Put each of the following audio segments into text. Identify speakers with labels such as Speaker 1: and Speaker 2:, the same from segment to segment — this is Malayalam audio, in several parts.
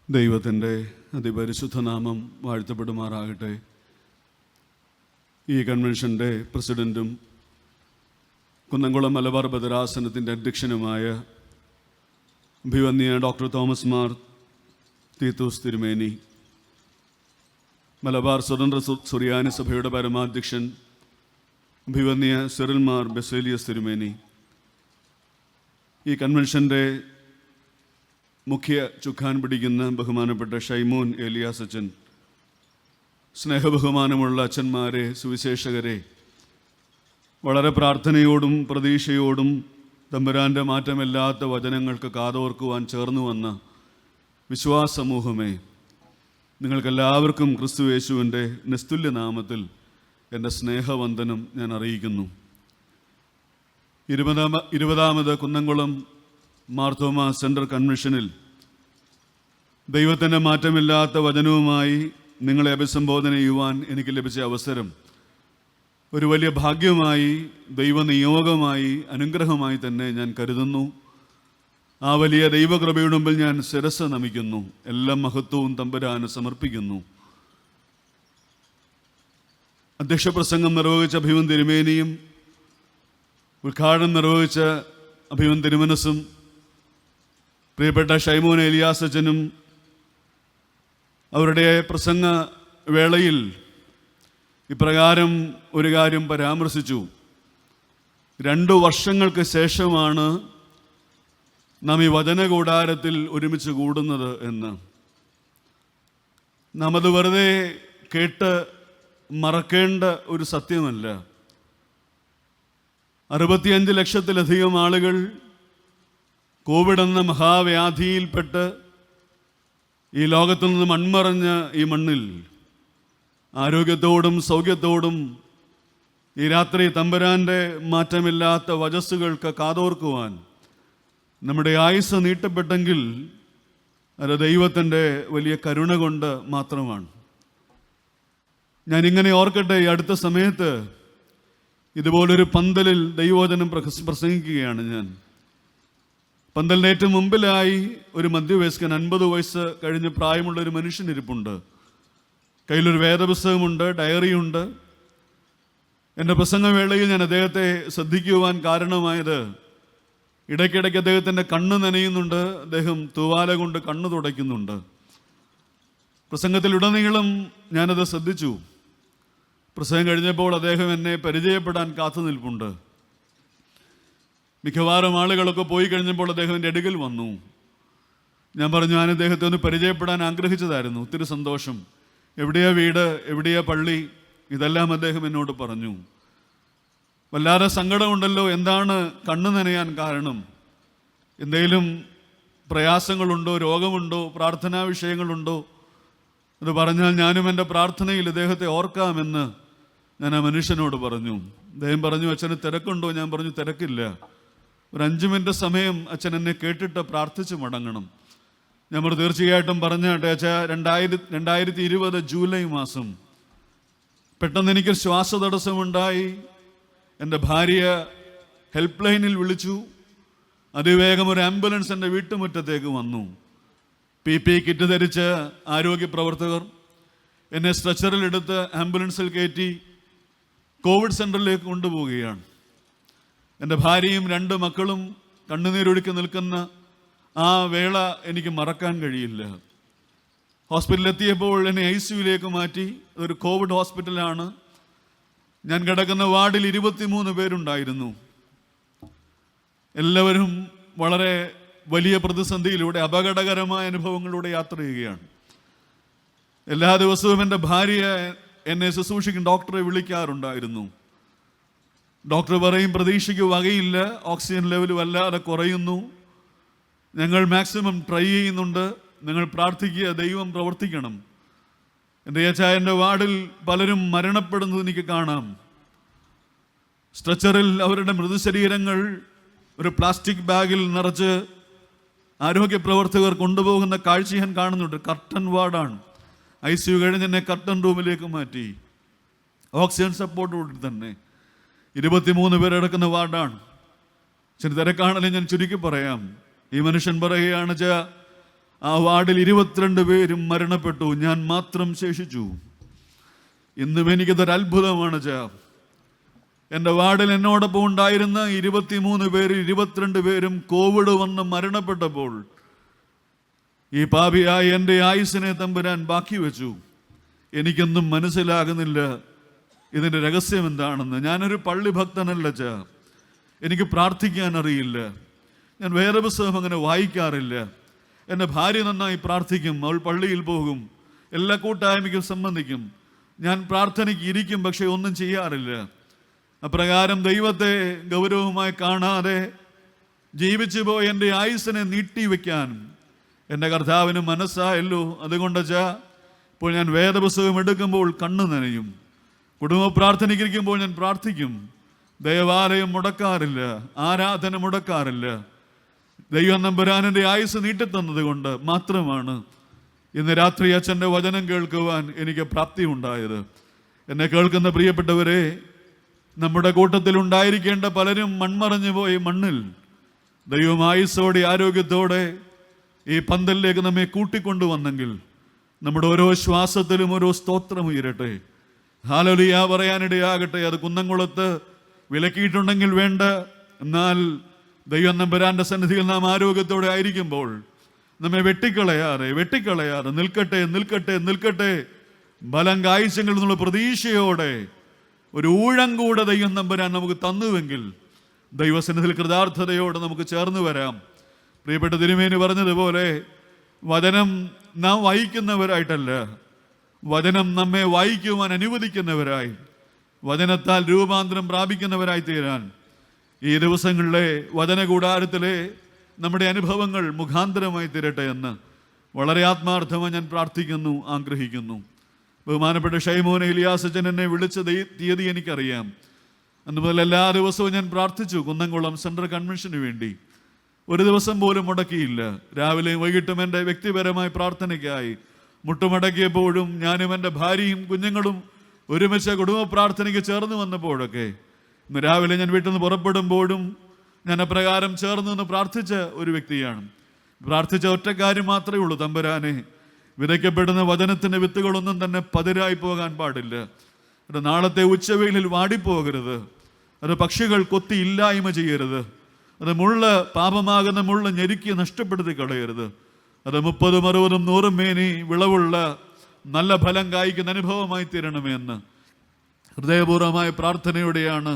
Speaker 1: ദൈവത്തിൻ്റെ അതിപരിശുദ്ധ നാമം വാഴ്ത്തപ്പെടുമാറാകട്ടെ. ഈ കൺവെൻഷൻ്റെ പ്രസിഡൻറ്റും കുന്നംകുളം മലബാർ ഭദ്രാസനത്തിൻ്റെ അധ്യക്ഷനുമായ അഭിവന്യ ഡോക്ടർ തോമസ് മാർ തീത്തൂസ് തിരുമേനി, മലബാർ സ്വതന്ത്ര സുറിയാനി സഭയുടെ പരമാധ്യക്ഷൻ അഭിവന്യ സിറിൽ മാർ ബസേലിയസ് തിരുമേനി, ഈ കൺവെൻഷൻ്റെ മുഖ്യ ചുക്കാൻ പിടിക്കുന്ന ബഹുമാനപ്പെട്ട ഷൈമോൻ ഏലിയാസ് അച്ഛൻ, സ്നേഹബഹുമാനമുള്ള അച്ഛന്മാരെ, സുവിശേഷകരെ, വളരെ പ്രാർത്ഥനയോടും പ്രതീക്ഷയോടും തമ്പുരാൻ്റെ മാറ്റമില്ലാത്ത വചനങ്ങൾക്ക് കാതോർക്കുവാൻ ചേർന്നു വന്ന വിശ്വാസ സമൂഹമേ, നിങ്ങൾക്കെല്ലാവർക്കും ക്രിസ്തു യേശുവിൻ്റെ നിസ്തുല്യ നാമത്തിൽ എൻ്റെ സ്നേഹവന്ദനം ഞാൻ അറിയിക്കുന്നു. 20ാമത് കുന്നംകുളം മാർത്തോമ സെൻട്രൽ കൺവെൻഷനിൽ ദൈവത്തിൻ്റെ മാറ്റമില്ലാത്ത വചനവുമായി നിങ്ങളെ അഭിസംബോധന ചെയ്യുവാൻ എനിക്ക് ലഭിച്ച അവസരം ഒരു വലിയ ഭാഗ്യമായി, ദൈവനിയോഗമായി, അനുഗ്രഹമായി തന്നെ ഞാൻ കരുതുന്നു. ആ വലിയ ദൈവകൃപയുടെ മുമ്പിൽ ഞാൻ ശിരസ്സ് നമിക്കുന്നു. എല്ലാ മഹത്വവും തമ്പുരാന് സമർപ്പിക്കുന്നു. അധ്യക്ഷ പ്രസംഗം നിർവഹിച്ച അഭിവൻ തിരുമേനിയും ഉദ്ഘാടനം നിർവഹിച്ച അഭിവൻ തിരുമനസും പ്രിയപ്പെട്ട ഷൈമോൻ ഏലിയാസ് അച്ഛനും അവരുടെ പ്രസംഗ വേളയിൽ ഇപ്രകാരം ഒരു കാര്യം പരാമർശിച്ചു. 2 വർഷങ്ങൾക്ക് ശേഷമാണ് നാം ഈ വചനകൂടാരത്തിൽ ഒരുമിച്ച് കൂടുന്നത് എന്ന്. നാം അത് വെറുതെ കേട്ട് മറക്കേണ്ട ഒരു സത്യമല്ല. 65 ലക്ഷത്തിലധികം ആളുകൾ കോവിഡ് എന്ന മഹാവ്യാധിയിൽപ്പെട്ട് ഈ ലോകത്തു നിന്ന് മൺമറഞ്ഞ ഈ മണ്ണിൽ ആരോഗ്യത്തോടും സൗഖ്യത്തോടും ഈ രാത്രി തമ്പുരാൻ്റെ മാറ്റമില്ലാത്ത വചസ്സുകൾക്ക് കാതോർക്കുവാൻ നമ്മുടെ ആയുസ്സ് നീട്ടപ്പെട്ടെങ്കിൽ അത് ദൈവത്തിൻ്റെ വലിയ കരുണ കൊണ്ട് മാത്രമാണ്. ഞാനിങ്ങനെ ഓർക്കട്ടെ, ഈ അടുത്ത സമയത്ത് ഇതുപോലൊരു പന്തലിൽ ദൈവവചനം പ്രസംഗിക്കുകയാണ് ഞാൻ. പന്തലിന് ഏറ്റവും മുമ്പിലായി ഒരു മധ്യവയസ്കൻ, 50 വയസ്സ് കഴിഞ്ഞ് പ്രായമുള്ള ഒരു മനുഷ്യനിരിപ്പുണ്ട്. കയ്യിലൊരു വേദപുസ്തകമുണ്ട്, ഡയറിയുണ്ട്. എൻ്റെ പ്രസംഗവേളയിൽ ഞാൻ അദ്ദേഹത്തെ ശ്രദ്ധിക്കുവാൻ കാരണമായത്, ഇടയ്ക്കിടയ്ക്ക് അദ്ദേഹത്തിൻ്റെ കണ്ണ് നനയുന്നുണ്ട്, അദ്ദേഹം തൂവാല കൊണ്ട് കണ്ണ് തുടയ്ക്കുന്നുണ്ട്. പ്രസംഗത്തിലുടനീളം ഞാനത് ശ്രദ്ധിച്ചു. പ്രസംഗം കഴിഞ്ഞപ്പോൾ അദ്ദേഹം എന്നെ പരിചയപ്പെടാൻ കാത്തു നിൽപ്പുണ്ട്. മിക്കവാറും ആളുകളൊക്കെ പോയി കഴിഞ്ഞപ്പോൾ അദ്ദേഹം എൻ്റെ അടുക്കൽ വന്നു. ഞാൻ പറഞ്ഞു, ഞാൻ അദ്ദേഹത്തെ ഒന്ന് പരിചയപ്പെടാൻ ആഗ്രഹിച്ചതായിരുന്നു. ഒത്തിരി സന്തോഷം. എവിടെയാ വീട്, എവിടെയാ പള്ളി, ഇതെല്ലാം അദ്ദേഹം എന്നോട് പറഞ്ഞു. വല്ലാതെ സങ്കടമുണ്ടല്ലോ, എന്താണ് കണ്ണു നനയാൻ കാരണം? എന്തെങ്കിലും പ്രയാസങ്ങളുണ്ടോ, രോഗമുണ്ടോ, പ്രാർത്ഥനാ വിഷയങ്ങളുണ്ടോ? അത് പറഞ്ഞാൽ ഞാനും എൻ്റെ പ്രാർത്ഥനയിൽ അദ്ദേഹത്തെ ഓർക്കാമെന്ന് ഞാൻ ആ മനുഷ്യനോട് പറഞ്ഞു. അദ്ദേഹം പറഞ്ഞു, അച്ഛന് തിരക്കുണ്ടോ? ഞാൻ പറഞ്ഞു, തിരക്കില്ല, ഒരു 5 മിനിറ്റ് സമയം അച്ഛൻ എന്നെ കേട്ടിട്ട് പ്രാർത്ഥിച്ച് മടങ്ങണം. ഞാൻ തീർച്ചയായിട്ടും പറഞ്ഞാട്ടെ അച്ഛാ. 2020 ജൂലൈ മാസം പെട്ടെന്ന് എനിക്ക് ശ്വാസതടസ്സമുണ്ടായി. എൻ്റെ ഭാര്യ ഹെൽപ്പ് ലൈനിൽ വിളിച്ചു. അതിവേഗം ഒരു ആംബുലൻസ് എൻ്റെ വീട്ടുമുറ്റത്തേക്ക് വന്നു. PPE കിറ്റ് ധരിച്ച ആരോഗ്യ പ്രവർത്തകർ എന്നെ സ്ട്രെച്ചറിലെടുത്ത് ആംബുലൻസിൽ കയറ്റി കോവിഡ് സെൻ്ററിലേക്ക് കൊണ്ടുപോവുകയാണ്. എൻ്റെ ഭാര്യയും 2 മക്കളും കണ്ണുനീരൊഴുക്കി നിൽക്കുന്ന ആ വേള എനിക്ക് മറക്കാൻ കഴിയില്ല. ഹോസ്പിറ്റലിലെത്തിയപ്പോൾ എന്നെ ICUവിലേക്ക് മാറ്റി. അതൊരു കോവിഡ് ഹോസ്പിറ്റലാണ്. ഞാൻ കിടക്കുന്ന വാർഡിൽ 23 പേരുണ്ടായിരുന്നു. എല്ലാവരും വളരെ വലിയ പ്രതിസന്ധിയിലൂടെ, അപകടകരമായ അനുഭവങ്ങളിലൂടെ യാത്ര ചെയ്യുകയാണ്. എല്ലാ ദിവസവും എൻ്റെ ഭാര്യ എന്നെ ശുശ്രൂഷിക്കുന്ന ഡോക്ടറെ വിളിക്കാറുണ്ടായിരുന്നു. ഡോക്ടർ പറയും, പ്രതീക്ഷയ്ക്ക് വകയില്ല, ഓക്സിജൻ ലെവൽ വല്ലാതെ കുറയുന്നു, ഞങ്ങൾ മാക്സിമം ട്രൈ ചെയ്യുന്നുണ്ട്, നിങ്ങൾ പ്രാർത്ഥിക്കുക, ദൈവം പ്രവർത്തിക്കണം. എൻ്റെ അച്ചായൻ്റെ വാർഡിൽ പലരും മരണപ്പെടുന്നത് എനിക്ക് കാണാം. സ്ട്രെച്ചറിൽ അവരുടെ മൃതശരീരങ്ങൾ ഒരു പ്ലാസ്റ്റിക് ബാഗിൽ നിറച്ച് ആരോഗ്യ പ്രവർത്തകർ കൊണ്ടുപോകുന്ന കാഴ്ച ഞാൻ കാണുന്നുണ്ട്. കർട്ടൻ വാർഡാണ്. ICU കഴിഞ്ഞ് എന്നെ കർട്ടൻ റൂമിലേക്ക് മാറ്റി. ഓക്സിജൻ സപ്പോർട്ടോട് തന്നെ 23 പേരടക്കുന്ന വാർഡാണ്. ചില തിരക്കാണെങ്കിലും ഞാൻ ചുരുക്കി പറയാം. ഈ മനുഷ്യൻ പറയുകയാണ്, ആ വാർഡിൽ 22 പേരും മരണപ്പെട്ടു, ഞാൻ മാത്രം ശേഷിച്ചു. ഇന്നും എനിക്കതൊരു അത്ഭുതമാണ്. എൻ്റെ വാർഡിൽ എന്നോടൊപ്പം ഉണ്ടായിരുന്ന 23 പേരിൽ 22 പേരും കോവിഡ് വന്ന് മരണപ്പെട്ടപ്പോൾ ഈ പാപിയായ എൻ്റെ ആയുസ്സിനെ തമ്പുരാൻ ബാക്കി വെച്ചു. എനിക്കൊന്നും മനസ്സിലാകുന്നില്ല ഇതിൻ്റെ രഹസ്യം എന്താണെന്ന്. ഞാനൊരു പള്ളി ഭക്തനല്ല. എനിക്ക് പ്രാർത്ഥിക്കാൻ അറിയില്ല. ഞാൻ വേറെ പുസ്തകം അങ്ങനെ വായിക്കാറില്ല. എൻ്റെ ഭാര്യ നന്നായി പ്രാർത്ഥിക്കും, അവൾ പള്ളിയിൽ പോകും, എല്ലാ കൂട്ടായ്മയ്ക്കും സംബന്ധിക്കും. ഞാൻ പ്രാർത്ഥനയ്ക്ക് ഇരിക്കും, പക്ഷെ ഒന്നും ചെയ്യാറില്ല. അപ്രകാരം ദൈവത്തെ ഗൗരവമായി കാണാതെ ജീവിച്ചു പോയ എൻ്റെ ആയുസ്സിനെ നീട്ടിവെക്കാൻ എൻ്റെ കർത്താവിന് മനസ്സായല്ലോ. അതുകൊണ്ട് ഇപ്പോൾ ഞാൻ വേദപുസ്തകം എടുക്കുമ്പോൾ കണ്ണു നനയും. കുടുംബ പ്രാർത്ഥനയ്ക്കിരിക്കുമ്പോൾ ഞാൻ പ്രാർത്ഥിക്കും. ദേവാലയം മുടക്കാറില്ല, ആരാധന മുടക്കാറില്ല. ദൈവം നമ്പുരാനെൻ്റെ ആയുസ് നീട്ടിത്തന്നത് കൊണ്ട് മാത്രമാണ് ഇന്ന് രാത്രി അച്ഛൻ്റെ വചനം കേൾക്കുവാൻ എനിക്ക് പ്രാപ്തി ഉണ്ടായത്. എന്നെ കേൾക്കുന്ന പ്രിയപ്പെട്ടവരെ, നമ്മുടെ കൂട്ടത്തിൽ ഉണ്ടായിരിക്കേണ്ട പലരും മൺമറഞ്ഞു പോയി മണ്ണിൽ ദൈവം ആയുസ്സോടെ ആരോഗ്യത്തോടെ ഈ പന്തലിലേക്ക് നമ്മെ കൂട്ടിക്കൊണ്ടുവന്നെങ്കിൽ നമ്മുടെ ഓരോ ശ്വാസത്തിലും ഓരോ സ്തോത്രം ഉയരട്ടെ. ഹല്ലേലൂയ പറയാനിടയാകട്ടെ. അത് കുന്നംകുളത്ത് വിലക്കിയിട്ടുണ്ടെങ്കിൽ വേണ്ട, എന്നാൽ ദൈവം നമ്പുരാന്റെ സന്നിധിയിൽ നാം ആരോഗ്യത്തോടെ ആയിരിക്കുമ്പോൾ നമ്മെ വെട്ടിക്കളയാറ് നിൽക്കട്ടെ ബലം കാഴ്ചകളിൽ നിന്നുള്ള പ്രതീക്ഷയോടെ ഒരു ഊഴം കൂടെ ദൈവം നമ്പുരാൻ നമുക്ക് തന്നുവെങ്കിൽ ദൈവസന്നിധിയിൽ കൃതാർത്ഥതയോടെ നമുക്ക് ചേർന്ന് വരാം. പ്രിയപ്പെട്ട തിരുമേനി പറഞ്ഞതുപോലെ വചനം നാം വായിക്കുന്നവരായിട്ടല്ല, വചനം നമ്മെ വായിക്കുവാൻ അനുവദിക്കുന്നവരായി, വചനത്താൽ രൂപാന്തരം പ്രാപിക്കുന്നവരായി തീരാൻ ഈ ദിവസങ്ങളിലെ വചനകൂടാരത്തിലെ നമ്മുടെ അനുഭവങ്ങൾ മുഖാന്തരമായി തീരട്ടെ എന്ന് വളരെ ആത്മാർത്ഥമായി ഞാൻ പ്രാർത്ഥിക്കുന്നു, ആഗ്രഹിക്കുന്നു. ബഹുമാനപ്പെട്ട ഷൈമോൻ ഇലിയാസച്ചൻ എന്നെ വിളിച്ച തീയതി എനിക്കറിയാം. അന്ന് മുതൽ എല്ലാ ദിവസവും ഞാൻ പ്രാർത്ഥിച്ചു കുന്നംകുളം സെൻട്രൽ കൺവെൻഷന് വേണ്ടി. ഒരു ദിവസം പോലും മുടക്കിയില്ല. രാവിലെയും വൈകിട്ടും എൻ്റെ വ്യക്തിപരമായ പ്രാർത്ഥനയ്ക്കായി മുട്ടുമടക്കിയപ്പോഴും ഞാനും എൻ്റെ ഭാര്യയും കുഞ്ഞുങ്ങളും ഒരുമിച്ച് കുടുംബ പ്രാർത്ഥനയ്ക്ക് ചേർന്ന് വന്നപ്പോഴൊക്കെ, ഇന്ന് രാവിലെ ഞാൻ വീട്ടിൽ നിന്ന് പുറപ്പെടുമ്പോഴും ഞാൻ അപ്രകാരം ചേർന്ന് നിന്ന് പ്രാർത്ഥിച്ച ഒരു വ്യക്തിയാണ്. പ്രാർത്ഥിച്ച ഒറ്റ കാര്യം മാത്രമേ ഉള്ളൂ: തമ്പുരാനെ, വിതയ്ക്കപ്പെടുന്ന വചനത്തിൻ്റെ വിത്തുകളൊന്നും തന്നെ പതിരായി പോകാൻ പാടില്ല. അത് നാളത്തെ ഉച്ചവെയിലിൽ വാടിപ്പോകരുത്. അത് പക്ഷികൾ കൊത്തി ഇല്ലായ്മ ചെയ്യരുത്. അത് പാപമാകുന്ന മുള്ള ഞെരുക്കി നഷ്ടപ്പെടുത്തി കളയരുത്. അത് 30, 60, 100 മേനി വിളവുള്ള നല്ല ഫലം കായ്ക്കുന്ന അനുഭവമായി തീരണമെന്ന് ഹൃദയപൂർവമായ പ്രാർത്ഥനയോടെയാണ്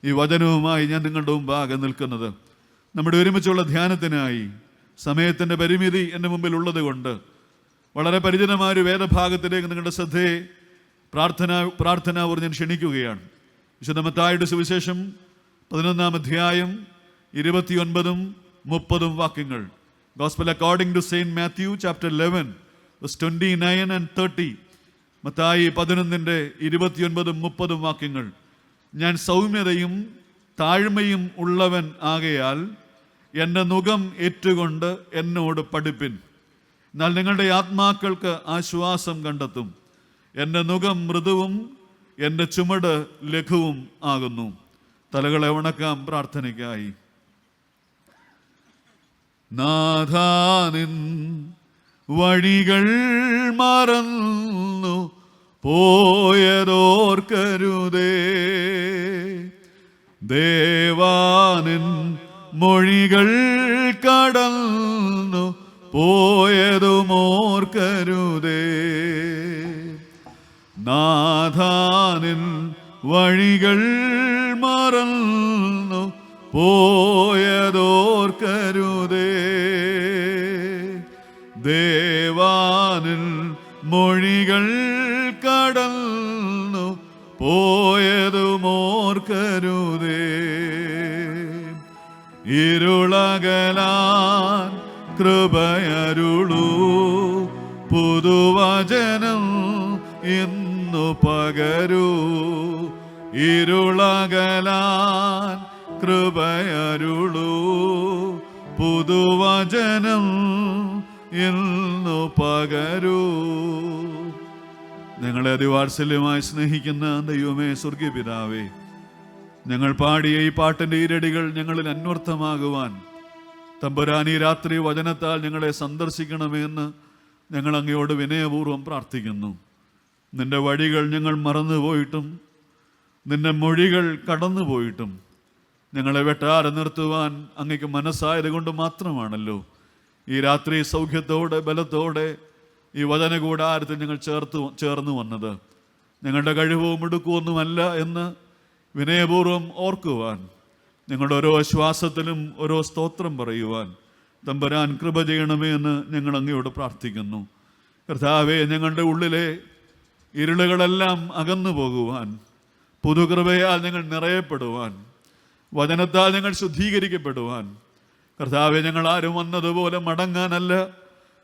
Speaker 1: ഈ വചനവുമായി ഞാൻ നിങ്ങളുടെ മുമ്പാകെ നിൽക്കുന്നത്. നമ്മുടെ ഒരുമിച്ചുള്ള ധ്യാനത്തിനായി സമയത്തിൻ്റെ പരിമിതി എൻ്റെ മുമ്പിൽ ഉള്ളത് കൊണ്ട് വളരെ പരിചിതമായ ഒരു വേദഭാഗത്തിലേക്ക് നിങ്ങളുടെ ശ്രദ്ധയെ പ്രാർത്ഥനാപൂർവ്വം ഞാൻ ക്ഷണിക്കുകയാണ്. വിശുദ്ധ മത്തായിയുടെ സുവിശേഷം 11-ാം അധ്യായം 29-ഉം 30-ഉം വാക്യങ്ങൾ. Gospel according to Saint Matthew chapter 11 verse 29 and 30. Mathai 11-ന്റെ 29-ഉം 30-ഉം വാക്യങ്ങൾ. ഞാൻ സൗമ്യതയും താഴ്മയും ഉള്ളവൻ ആകയാൽ എൻ്റെ നുകം ഏറ്റുകൊണ്ട് എന്നോട് പഠിപ്പിൻ, എന്നാൽ നിങ്ങളുടെ ആത്മാക്കൾക്ക് ആശ്വാസം കണ്ടെത്തും. എൻ്റെ നുകം മൃദുവും എൻ്റെ ചുമട് ലഘുവും ആകുന്നു. തലകളെ വണക്കാം പ്രാർത്ഥനയ്ക്കായി. നാഥാനിൻ വഴികൾ മറന്നു പോയതോർക്കരുതേ, ദേവാനിൻ മൊഴികൾ കടന്നു പോയതുമോർക്കരുതേ. നാഥാനിൻ വഴികൾ മറന്നു പോയതോർക്കരുതേ, ദേവാനിൻ മൊഴികൾ കടന്നു പോയതുമോർക്കരുതേ. ഇരുളകലാൻ കൃപയരുളൂ, പുതുവചനം ഇന്നു പകരൂ. ഇരുളകലാൻ കൃപയരുളൂ, പുതുവചനം ഇന്നു പകരൂ. ഞങ്ങളെ അതിവാത്സല്യമായി സ്നേഹിക്കുന്ന ദൈവമേ, സ്വർഗീയ പിതാവേ, ഞങ്ങൾ പാടിയ ഈ പാട്ടിൻ്റെ ഈരടികൾ ഞങ്ങളിൽ അന്വർത്ഥമാകുവാൻ തമ്പുരാൻ ഈ രാത്രി വചനത്താൽ ഞങ്ങളെ സന്ദർശിക്കണമേ എന്ന് ഞങ്ങൾ അങ്ങയോട് വിനയപൂർവ്വം പ്രാർത്ഥിക്കുന്നു. നിന്റെ വഴികൾ ഞങ്ങൾ മറന്നുപോയിട്ടും നിന്റെ മൊഴികൾ കടന്നുപോയിട്ടും ഞങ്ങളെ വെട്ടാതെ നിർത്തുവാൻ അങ്ങയ്ക്ക് മനസ്സായത് കൊണ്ട് മാത്രമാണല്ലോ ഈ രാത്രി സൗഖ്യത്തോടെ ബലത്തോടെ ഈ വചനകൂടാരത്തിൽ ഞങ്ങൾ ചേർന്ന് വന്നത്. ഞങ്ങളുടെ കഴിവോ മിടുക്കുമൊന്നുമല്ല എന്ന് വിനയപൂർവ്വം ഓർക്കുവാൻ, ഞങ്ങളുടെ ഓരോ ശ്വാസത്തിലും ഓരോ സ്തോത്രം പറയുവാൻ തമ്പുരാൻ കൃപ ചെയ്യണമേ എന്ന് ഞങ്ങൾ അങ്ങയോട് പ്രാർത്ഥിക്കുന്നു. കർത്താവേ, ഞങ്ങളുടെ ഉള്ളിലെ ഇരുളുകളെല്ലാം അകന്നു പോകുവാൻ, പുതുകൃപയാൽ ഞങ്ങൾ നിറയപ്പെടുവാൻ, വചനത്താൽ ഞങ്ങൾ ശുദ്ധീകരിക്കപ്പെടുവാൻ, കർത്താവെ, ഞങ്ങൾ ആരും വന്നതുപോലെ മടങ്ങാനല്ല,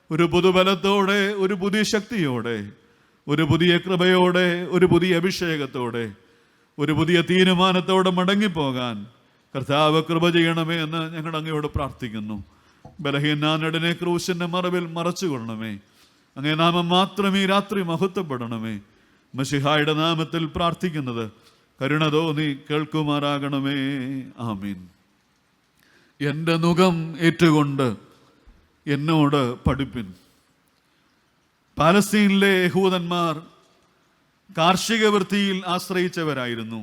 Speaker 1: ഒരു പുതുബലത്തോടെ, ഒരു പുതിയ ശക്തിയോടെ, ഒരു പുതിയ കൃപയോടെ, ഒരു പുതിയ അഭിഷേകത്തോടെ, ഒരു പുതിയ തീരുമാനത്തോടെ മടങ്ങിപ്പോകാൻ കർത്താവ് കൃപ ചെയ്യണമേ എന്ന് ഞങ്ങൾ അങ്ങയോട് പ്രാർത്ഥിക്കുന്നു. ബലഹീനനെ ക്രൂശിന്റെ മറവിൽ മറച്ചുകൊള്ളണമേ. അങ്ങേ നാമം മാത്രം ഈ രാത്രി മഹത്വപ്പെടണമേ. മശിഹായുടെ നാമത്തിൽ പ്രാർത്ഥിക്കുന്നത് കരുണ തോന്നി കേൾക്കുമാറാകണമേ. ആമീൻ. എൻ്റെ നുകം ഏറ്റുകൊണ്ട് എന്നോട് പഠിപ്പിൻ. പാലസ്തീനിലെ യഹൂദന്മാർ കാർഷിക വൃത്തിയിൽ ആശ്രയിച്ചവരായിരുന്നു.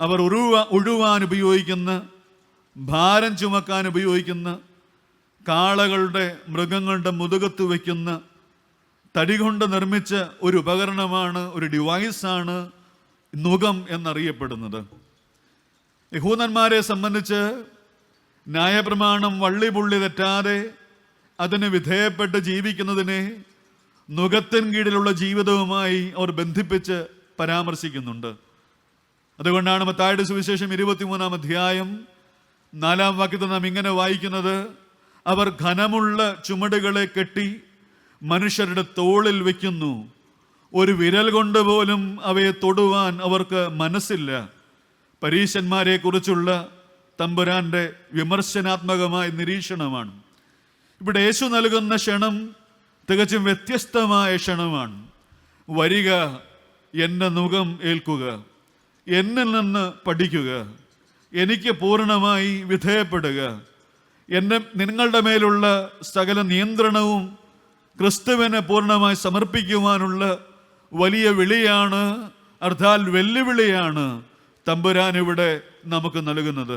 Speaker 1: അവർ ഉഴുവാൻ ഉപയോഗിക്കുന്ന, ഭാരം ചുമക്കാൻ ഉപയോഗിക്കുന്ന, കാളകളുടെ, മൃഗങ്ങളുടെ മുതുകത്ത് വയ്ക്കുന്ന തടി കൊണ്ട് നിർമ്മിച്ച ഒരു ഉപകരണമാണ്, ഒരു ഡിവൈസാണ് നുകം എന്നറിയപ്പെടുന്നത്. യഹൂദന്മാരെ സംബന്ധിച്ച് ന്യായപ്രമാണം വള്ളിപുള്ളി തെറ്റാതെ അതിന് വിധേയപ്പെട്ട് ജീവിക്കുന്നതിനെ നുകത്തിന് കീഴിലുള്ള ജീവിതവുമായി അവർ ബന്ധിപ്പിച്ച് പരാമർശിക്കുന്നുണ്ട്. അതുകൊണ്ടാണ് മത്തായിയുടെ സുവിശേഷം 23-ാം അധ്യായം 4-ാം വാക്യത്തിൽ നാം ഇങ്ങനെ വായിക്കുന്നത്: അവർ ഘനമുള്ള ചുമടുകളെ കെട്ടി മനുഷ്യരുടെ തോളിൽ വയ്ക്കുന്നു, ഒരു വിരൽ കൊണ്ട് പോലും അവയെ തൊടുവാൻ അവർക്ക് മനസ്സില്ല. പരീശന്മാരെ കുറിച്ചുള്ള തമ്പുരാന്റെ വിമർശനാത്മകമായ നിരീക്ഷണമാണ്. ഇവിടെ യേശു നൽകുന്ന ക്ഷണം തികച്ചും വ്യത്യസ്തമായ ക്ഷണമാണ്. വരിക, എൻ്റെ നുകം ഏൽക്കുക, എന്നിൽ നിന്ന് പഠിക്കുക, എനിക്ക് പൂർണ്ണമായി വിധേയപ്പെടുക. നിങ്ങളുടെ മേലുള്ള സകല നിയന്ത്രണവും ക്രിസ്തുവിനെ പൂർണ്ണമായി സമർപ്പിക്കുവാനുള്ള വലിയ വിളിയാണ്, അർത്ഥാൽ വെല്ലുവിളിയാണ് തമ്പുരാൻ ഇവിടെ നമുക്ക് നൽകുന്നത്.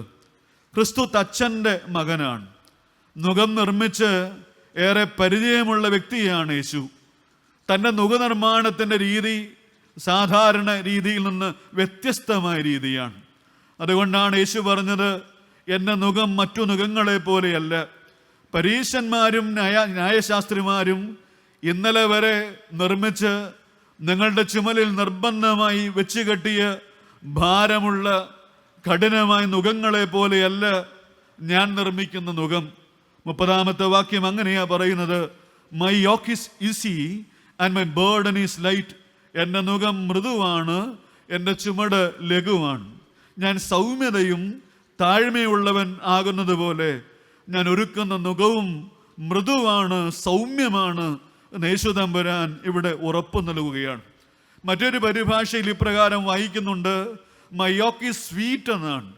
Speaker 1: ക്രിസ്തു തച്ചൻ്റെ മകനാണ്. നുകം നിർമ്മിച്ച് ഏറെ പരിചയമുള്ള വ്യക്തിയാണ് യേശു. തൻ്റെ നുകനിർമ്മാണത്തിൻ്റെ രീതി സാധാരണ രീതിയിൽ നിന്ന് വ്യത്യസ്തമായ രീതിയാണ്. അതുകൊണ്ടാണ് യേശു പറഞ്ഞത്, എൻ്റെ നുകം മറ്റു നുകങ്ങളെ പോലെയല്ല. പരീശന്മാരും ന്യായശാസ്ത്രിമാരും ഇന്നലെ വരെ നിർമ്മിച്ച് നിങ്ങളുടെ ചുമലിൽ നിർബന്ധമായി വെച്ച് കെട്ടിയ ഭാരമുള്ള കഠിനമായ നുകങ്ങളെ പോലെയല്ല ഞാൻ നിർമ്മിക്കുന്ന നുകം. 30-ാമത്തെ വാക്യം അങ്ങനെയാ പറയുന്നത്: my yoke is easy and my burden is light. എൻ്റെ നുകം മൃദുവാണ്, എൻ്റെ ചുമട് ലഘുവാണ്. ഞാൻ സൗമ്യതയും താഴ്മയുള്ളവൻ ആകുന്നത് പോലെ ഞാൻ ഒരുക്കുന്ന നുകവും മൃദുവാണ്, സൗമ്യമാണ്. യേശു തമ്പുരാൻ ഇവിടെ ഉറപ്പ് നൽകുകയാണ്. മറ്റൊരു പരിഭാഷയിൽ ഇപ്രകാരം വായിക്കുന്നുണ്ട്: മൈ യോക്ക് ഈസ് സ്വീറ്റ് എന്നാണ്.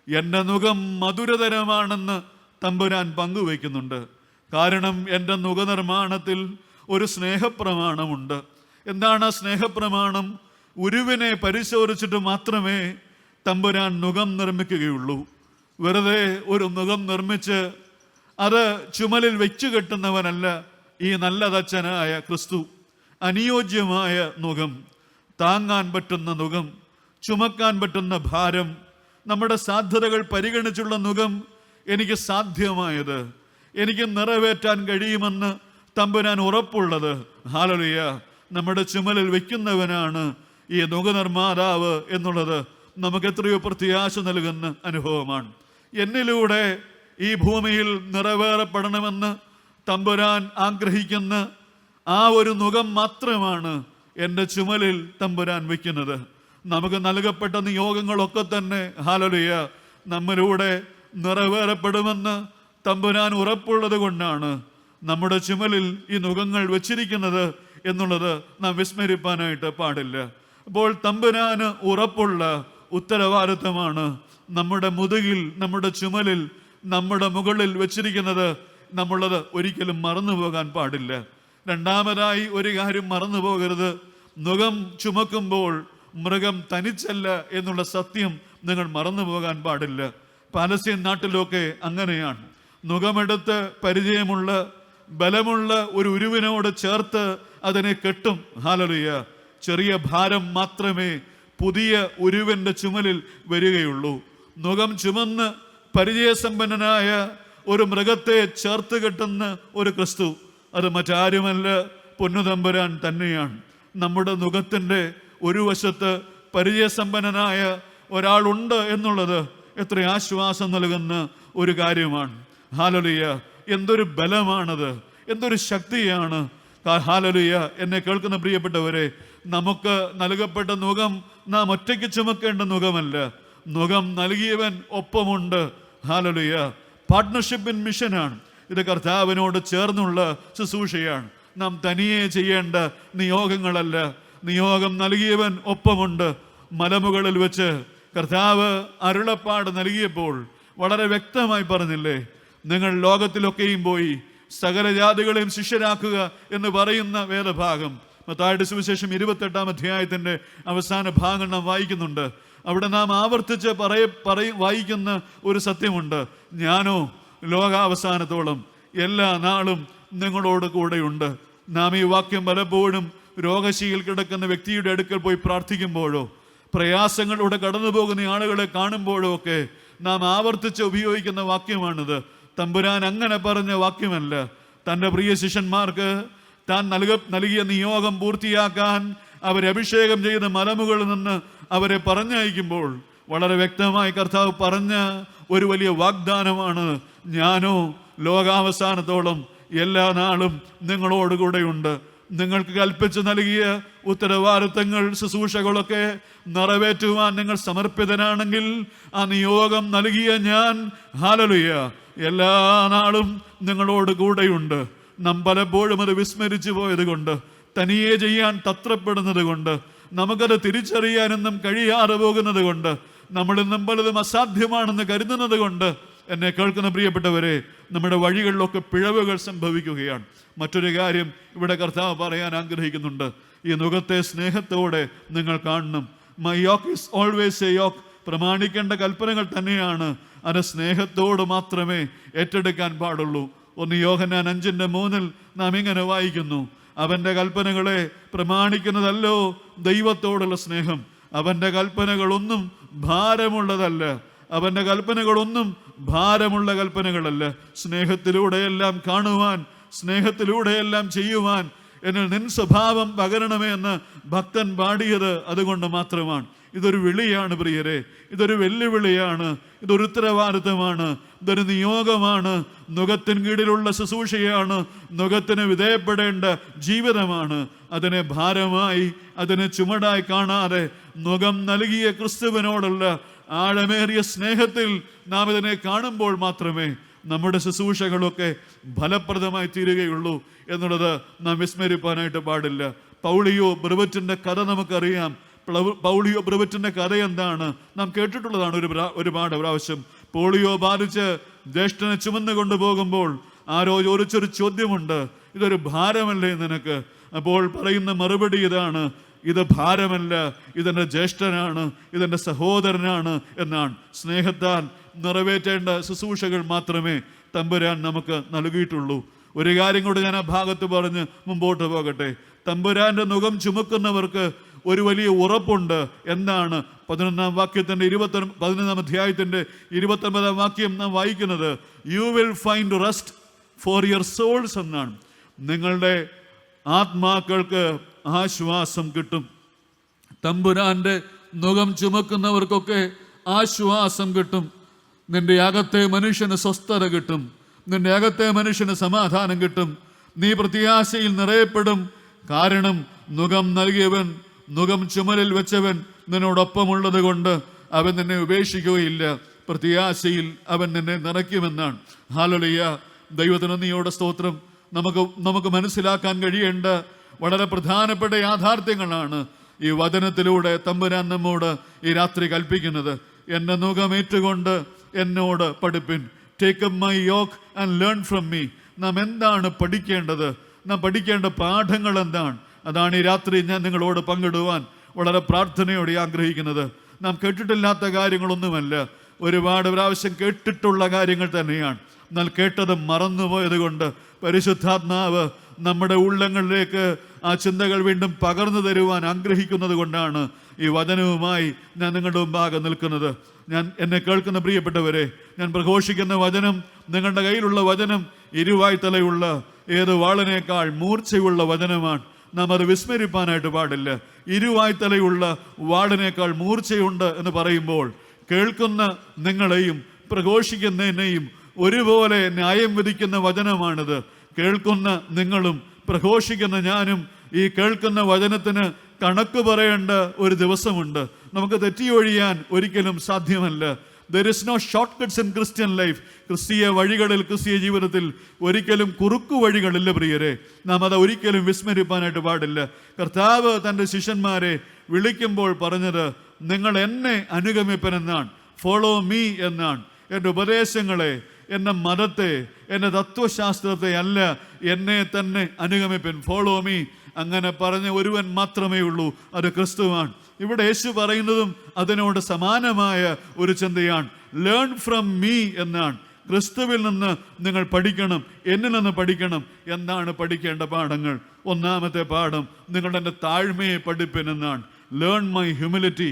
Speaker 1: എൻ്റെ നുകം മധുരതരമാണെന്ന് തമ്പുരാൻ പങ്കുവയ്ക്കുന്നുണ്ട്. കാരണം എൻ്റെ നുകനിർമ്മാണത്തിൽ ഒരു സ്നേഹപ്രമാണമുണ്ട്. എന്താണ് ആ സ്നേഹപ്രമാണം? ഉരുവിനെ പരിശോധിച്ചിട്ട് മാത്രമേ തമ്പുരാൻ നുകം നിർമ്മിക്കുകയുള്ളൂ. വെറുതെ ഒരു നുകം നിർമ്മിച്ച് അത് ചുമലിൽ വെച്ചു കെട്ടുന്നവനല്ല ഈ നല്ല തച്ചനായ ക്രിസ്തു. അനുയോജ്യമായ നുകം, താങ്ങാൻ പറ്റുന്ന നുകം, ചുമക്കാൻ പറ്റുന്ന ഭാരം, നമ്മുടെ സാധ്യതകൾ പരിഗണിച്ചുള്ള നുകം, എനിക്ക് സാധ്യമായത്, എനിക്ക് നിറവേറ്റാൻ കഴിയുമെന്ന് തമ്പുരാൻ ഉറപ്പുള്ളത്, ഹല്ലേലൂയ, നമ്മുടെ ചുമലിൽ വെക്കുന്നവനാണ് ഈ നുകനിർമ്മാതാവ് എന്നുള്ളത് നമുക്ക് എത്രയോ പ്രത്യാശ നൽകുന്ന അനുഭവമാണ്. എന്നിലൂടെ ഈ ഭൂമിയിൽ നിറവേറപ്പെടണമെന്ന് തമ്പുരാൻ ആഗ്രഹിക്കുന്ന ആ ഒരു നുകം മാത്രമാണ് എൻ്റെ ചുമലിൽ തമ്പുരാൻ വയ്ക്കുന്നത്. നമുക്ക് നൽകപ്പെട്ട നിയോഗങ്ങളൊക്കെ തന്നെ ഹല്ലേലൂയ നമ്മിലൂടെ നിറവേറപ്പെടുമെന്ന് തമ്പുരാൻ ഉറപ്പുള്ളത് കൊണ്ടാണ് നമ്മുടെ ചുമലിൽ ഈ നുകങ്ങൾ വെച്ചിരിക്കുന്നത് എന്നുള്ളത് നാം വിസ്മരിപ്പാനായിട്ട് പാടില്ല. അപ്പോൾ തമ്പുരാന് ഉറപ്പുള്ള ഉത്തരവാദിത്തമാണ് നമ്മുടെ മുതുകിൽ, നമ്മുടെ ചുമലിൽ നമ്മുടെ മുകളിൽ വെച്ചിരിക്കുന്നത് നമ്മളത് ഒരിക്കലും മറന്നു പോകാൻ പാടില്ല. രണ്ടാമതായി ഒരു കാര്യം മറന്നു പോകരുത്. നുകം ചുമക്കുമ്പോൾ മൃഗം തനിച്ചല്ല എന്നുള്ള സത്യം നിങ്ങൾ മറന്നു പോകാൻ പാടില്ല. പാലസ്തീൻ നാട്ടിലൊക്കെ അങ്ങനെയാണ്. നുകമെടുത്ത് പരിചയമുള്ള ബലമുള്ള ഒരു ഉരുവിനോട് ചേർത്ത് അതിനെ കെട്ടും. ഹല്ലേലൂയ. ചെറിയ ഭാരം മാത്രമേ പുതിയ ഉരുവിൻ്റെ ചുമലിൽ വരികയുള്ളൂ. നുകം ചുമന്ന് പരിചയസമ്പന്നനായ ഒരു മൃഗത്തെ ചേർത്ത് കെട്ടുന്ന ഒരു ക്രിസ്തു, അത് മറ്റാരുമല്ല, പൊന്നുതമ്പുരാൻ തന്നെയാണ്. നമ്മുടെ നുകത്തിൻ്റെ ഒരു വശത്ത് പരിചയസമ്പന്നനായ ഒരാളുണ്ട് എന്നുള്ളത് എത്ര ആശ്വാസം നൽകുന്ന ഒരു കാര്യമാണ്. ഹല്ലേലൂയ. എന്തൊരു ബലമാണത്, എന്തൊരു ശക്തിയാണ്. ഹല്ലേലൂയ. എന്നെ കേൾക്കുന്ന പ്രിയപ്പെട്ടവരെ, നമുക്ക് നൽകപ്പെട്ട നുകം നാം ഒറ്റയ്ക്ക് ചുമക്കേണ്ട നുകമല്ല. നുകം നൽകിയവൻ ഒപ്പമുണ്ട്. ഹല്ലേലൂയ. പാർട്ട്ണർഷിപ്പ് ഇൻ മിഷനാണ്. ഇത് കർത്താവിനോട് ചേർന്നുള്ള ശുശ്രൂഷയാണ്. നാം തനിയെ ചെയ്യേണ്ട നിയോഗങ്ങളല്ല. നിയോഗം നൽകിയവൻ ഒപ്പമുണ്ട്. മലമുകളിൽ വെച്ച് കർത്താവ് അരുളപ്പാട് നൽകിയപ്പോൾ വളരെ വ്യക്തമായി പറഞ്ഞില്ലേ, നിങ്ങൾ ലോകത്തിലൊക്കെയും പോയി സകല ജാതികളെയും ശിഷ്യരാക്കുക എന്ന് പറയുന്ന വേദഭാഗം മത്തായിയുടെ സുവിശേഷം 28-ാം അധ്യായത്തിൻ്റെ അവസാന ഭാഗം നാം വായിക്കുന്നുണ്ട്. അവിടെ നാം ആവർത്തിച്ച് വായിക്കുന്ന ഒരു സത്യമുണ്ട്. ഞാനോ ലോകാവസാനത്തോളം എല്ലാ നാളും നിങ്ങളോട് കൂടെയുണ്ട്. നാം ഈ വാക്യം പലപ്പോഴും രോഗശീൽ കിടക്കുന്ന വ്യക്തിയുടെ അടുക്കൽ പോയി പ്രാർത്ഥിക്കുമ്പോഴോ പ്രയാസങ്ങളിലൂടെ കടന്നു പോകുന്ന ആളുകളെ കാണുമ്പോഴോ ഒക്കെ നാം ആവർത്തിച്ച് ഉപയോഗിക്കുന്ന വാക്യമാണിത്. തമ്പുരാൻ അങ്ങനെ പറഞ്ഞ വാക്യമല്ല. തൻ്റെ പ്രിയ ശിഷ്യന്മാർക്ക് താൻ നൽകിയ നിയോഗം പൂർത്തിയാക്കാൻ അവരെ അഭിഷേകം ചെയ്ത മലമുകളിൽ നിന്ന് അവരെ പറഞ്ഞയക്കുമ്പോൾ വളരെ വ്യക്തമായി കർത്താവ് പറഞ്ഞ ഒരു വലിയ വാഗ്ദാനമാണ്, ഞാനോ ലോകാവസാനത്തോളം എല്ലാ നാളും നിങ്ങളോടുകൂടെയുണ്ട്. നിങ്ങൾക്ക് കൽപ്പിച്ച് നൽകിയ ഉത്തരവാദിത്തങ്ങൾ, ശുശ്രൂഷകളൊക്കെ നിറവേറ്റുവാൻ നിങ്ങൾ സമർപ്പിതനാണെങ്കിൽ ആ നിയോഗം നൽകിയ ഞാൻ, ഹല്ലേലൂയ, എല്ലാ നാളും നിങ്ങളോട് കൂടെയുണ്ട്. നാം പലപ്പോഴും അത് വിസ്മരിച്ചു പോയത് കൊണ്ട്, തനിയെ ചെയ്യാൻ തത്രപ്പെടുന്നത് കൊണ്ട്, നമുക്കത് തിരിച്ചറിയാനൊന്നും കഴിയാതെ പോകുന്നത് കൊണ്ട്, നമ്മളിന്നും പലതും അസാധ്യമാണെന്ന് കരുതുന്നത് കൊണ്ട്, എന്നെ കേൾക്കുന്ന പ്രിയപ്പെട്ടവരെ, നമ്മുടെ വഴികളിലൊക്കെ പിഴവുകൾ സംഭവിക്കുകയാണ്. മറ്റൊരു കാര്യം ഇവിടെ കർത്താവ് പറയാൻ ആഗ്രഹിക്കുന്നുണ്ട്. ഈ നുകത്തെ സ്നേഹത്തോടെ നിങ്ങൾ കാണണം. My yoke is always a yoke. പ്രമാണിക്കേണ്ട കൽപ്പനകൾ തന്നെയാണ്. അത് സ്നേഹത്തോട് മാത്രമേ ഏറ്റെടുക്കാൻ പാടുള്ളൂ. 1 യോഹന്നാൻ 5:3 നാം ഇങ്ങനെ വായിക്കുന്നു, അവൻ്റെ കൽപ്പനകളെ പ്രമാണിക്കുന്നതല്ലോ ദൈവത്തോടുള്ള സ്നേഹം. അവൻ്റെ കൽപ്പനകളൊന്നും ഭാരമുള്ളതല്ല. അവൻ്റെ കൽപ്പനകളൊന്നും ഭാരമുള്ള കൽപ്പനകളല്ല. സ്നേഹത്തിലൂടെയെല്ലാം കാണുവാൻ, സ്നേഹത്തിലൂടെയെല്ലാം ചെയ്യുവാൻ എന്നിൽ നിൻ സ്വഭാവം പകരണമേ എന്ന് ഭക്തൻ പാടിയത് അതുകൊണ്ട് മാത്രമാണ്. ഇതൊരു വിളിയാണ് പ്രിയരെ, ഇതൊരു വെല്ലുവിളിയാണ്, ഇതൊരു ഉത്തരവാദിത്തമാണ്, ഇതൊരു നിയോഗമാണ്, നുകത്തിന് കീഴിലുള്ള ശുശ്രൂഷയാണ്, നുകത്തിന് വിധേയപ്പെടേണ്ട ജീവിതമാണ്. അതിനെ ഭാരമായി, അതിനെ ചുമടായി കാണാതെ നുകം നൽകിയ ക്രിസ്തുവിനോടുള്ള ആഴമേറിയ സ്നേഹത്തിൽ നാം ഇതിനെ കാണുമ്പോൾ മാത്രമേ നമ്മുടെ ശുശ്രൂഷകളൊക്കെ ഫലപ്രദമായി തീരുകയുള്ളൂ എന്നുള്ളത് നാം വിസ്മരിപ്പാനായിട്ട് പാടില്ല. പൗളിയോ ബ്രവറ്റിൻ്റെ കഥ നമുക്കറിയാം. പൗളിയോ ബ്രവറ്റിൻ്റെ കഥ എന്താണ്? നാം കേട്ടിട്ടുള്ളതാണ് ഒരുപാട് പ്രാവശ്യം. പോളിയോ ബാധിച്ച് ജ്യേഷ്ഠനെ ചുമന്നു കൊണ്ടുപോകുമ്പോൾ ആരോ ചോദിച്ചൊരു ചോദ്യമുണ്ട്, ഇതൊരു ഭാരമല്ലേ നിനക്ക്? അപ്പോൾ പറയുന്ന മറുപടി ഇതാണ്, ഇത് ഭാരമല്ല, ഇതെൻ്റെ ജ്യേഷ്ഠനാണ്, ഇതെൻ്റെ സഹോദരനാണ് എന്നാണ്. സ്നേഹത്താൽ നിറവേറ്റേണ്ട ശുശ്രൂഷകൾ മാത്രമേ തമ്പുരാൻ നമുക്ക് നൽകിയിട്ടുള്ളൂ. ഒരു കാര്യം കൂടെ ഞാൻ ആ ഭാഗത്ത് പറഞ്ഞ് മുമ്പോട്ട് പോകട്ടെ. തമ്പുരാൻ്റെ നുകം ചുമക്കുന്നവർക്ക് ഒരു വലിയ ഉറപ്പുണ്ട്. എന്താണ്? 11-ാം അധ്യായത്തിൻ്റെ 29-ാം വാക്യം നാം വായിക്കുന്നത്, you will find rest for your souls എന്നാണ്. നിങ്ങളുടെ ആത്മാക്കൾക്ക് ആശ്വാസം കിട്ടും. തമ്പുരാൻ്റെ നുകം ചുമക്കുന്നവർക്കൊക്കെ ആശ്വാസം കിട്ടും. നിന്റെ അകത്തെ മനുഷ്യന് സ്വസ്ഥത കിട്ടും. നിന്റെ അകത്തെ മനുഷ്യന് സമാധാനം കിട്ടും. നീ പ്രത്യാശയിൽ നിറയപ്പെടും. കാരണം നുകം നൽകിയവൻ, നുകം ചുമലിൽ വെച്ചവൻ നിന്നോടൊപ്പമുള്ളത് കൊണ്ട് അവൻ നിന്നെ ഉപേക്ഷിക്കുകയില്ല. പ്രത്യാശയിൽ അവൻ നിന്നെ നിറയ്ക്കുമെന്നാണ്. ഹല്ലേലൂയ. ദൈവത്തിന് നന്ദിയോടെ സ്തോത്രം. നമുക്ക് മനസ്സിലാക്കാൻ കഴിയേണ്ട വളരെ പ്രധാനപ്പെട്ട യാഥാർത്ഥ്യങ്ങളാണ് ഈ വചനത്തിലൂടെ തമ്പുരാൻ നമ്മോട് ഈ രാത്രി കൽപ്പിക്കുന്നത്. എൻ്റെ നുകമേറ്റുകൊണ്ട് എന്നോട് പഠിപ്പിൻ. Take up my yoke and learn from me. നാം എന്താണ് പഠിക്കേണ്ടത്? നാം പഠിക്കേണ്ട പാഠങ്ങൾ എന്താണ്? അതാണ് ഈ രാത്രി ഞാൻ നിങ്ങളോട് പങ്കിടുവാൻ വളരെ പ്രാർത്ഥനയോടെ ആഗ്രഹിക്കുന്നത്. നാം കേട്ടിട്ടില്ലാത്ത കാര്യങ്ങളൊന്നുമല്ല, ഒരുപാട് പ്രാവശ്യം കേട്ടിട്ടുള്ള കാര്യങ്ങൾ തന്നെയാണ്. എന്നാൽ കേട്ടത് മറന്നുപോയത് കൊണ്ട് പരിശുദ്ധാത്മാവ് നമ്മുടെ ഉള്ളങ്ങളിലേക്ക് ആ ചിന്തകൾ വീണ്ടും പകർന്നു തരുവാൻ ആഗ്രഹിക്കുന്നത് കൊണ്ടാണ് ഈ വചനവുമായി ഞാൻ നിങ്ങളുടെ മുമ്പാകെ നിൽക്കുന്നത്. എന്നെ കേൾക്കുന്ന പ്രിയപ്പെട്ടവരെ, ഞാൻ പ്രഘോഷിക്കുന്ന വചനം, നിങ്ങളുടെ കയ്യിലുള്ള വചനം ഇരുവായ്ത്തലയുള്ള ഏത് വാളിനേക്കാൾ മൂർച്ചയുള്ള വചനമാണ്. നാം അത് വിസ്മരിപ്പാനായിട്ട് പാടില്ല. ഇരുവായ്ത്തലയുള്ള വാളിനേക്കാൾ മൂർച്ചയുണ്ട് എന്ന് പറയുമ്പോൾ കേൾക്കുന്ന നിങ്ങളെയും പ്രഘോഷിക്കുന്നതിനെയും ഒരുപോലെ ന്യായം വിധിക്കുന്ന വചനമാണിത്. കേൾക്കുന്ന നിങ്ങളും പ്രഘോഷിക്കുന്ന ഞാനും ഈ കേൾക്കുന്ന വചനത്തിന് കണക്ക് പറയേണ്ട ഒരു ദിവസമുണ്ട്. നമുക്ക് തെറ്റിയൊഴിയാൻ ഒരിക്കലും സാധ്യമല്ല. There is no shortcuts in Christian life. ക്രിസ്തീയ വഴികളിൽ, ക്രിസ്തീയ ജീവിതത്തിൽ ഒരിക്കലും കുറുക്കു വഴികളില്ല പ്രിയരെ. നാം അത് ഒരിക്കലും വിസ്മരിപ്പാനായിട്ട് പാടില്ല. കർത്താവ് തൻ്റെ ശിഷ്യന്മാരെ വിളിക്കുമ്പോൾ പറഞ്ഞത്, നിങ്ങൾ എന്നെ അനുഗമിപ്പനെന്നാണ്, ഫോളോ മീ എന്നാണ്. എൻ്റെ ഉപദേശങ്ങളെ, എൻ്റെ മതത്തെ, എൻ്റെ തത്വശാസ്ത്രത്തെ അല്ല, എന്നെ തന്നെ അനുഗമിപ്പൻ, ഫോളോ മീ. അങ്ങനെ പറഞ്ഞ ഒരുവൻ മാത്രമേ ഉള്ളൂ, അത് ക്രിസ്തുവാണ്. ഇവിടെ യേശു പറയുന്നതും അതിനോട് സമാനമായ ഒരു ചിന്തയാണ്. ലേൺ ഫ്രം മീ എന്നാണ്. ക്രിസ്തുവിൽ നിന്ന് നിങ്ങൾ പഠിക്കണം, എന്നിൽ നിന്ന് പഠിക്കണം. എന്താണ് പഠിക്കേണ്ട പാഠങ്ങൾ? ഒന്നാമത്തെ പാഠം, നിങ്ങളുടെ എൻ്റെ താഴ്മയെ പഠിപ്പിനെന്നാണ്. Learn my humility.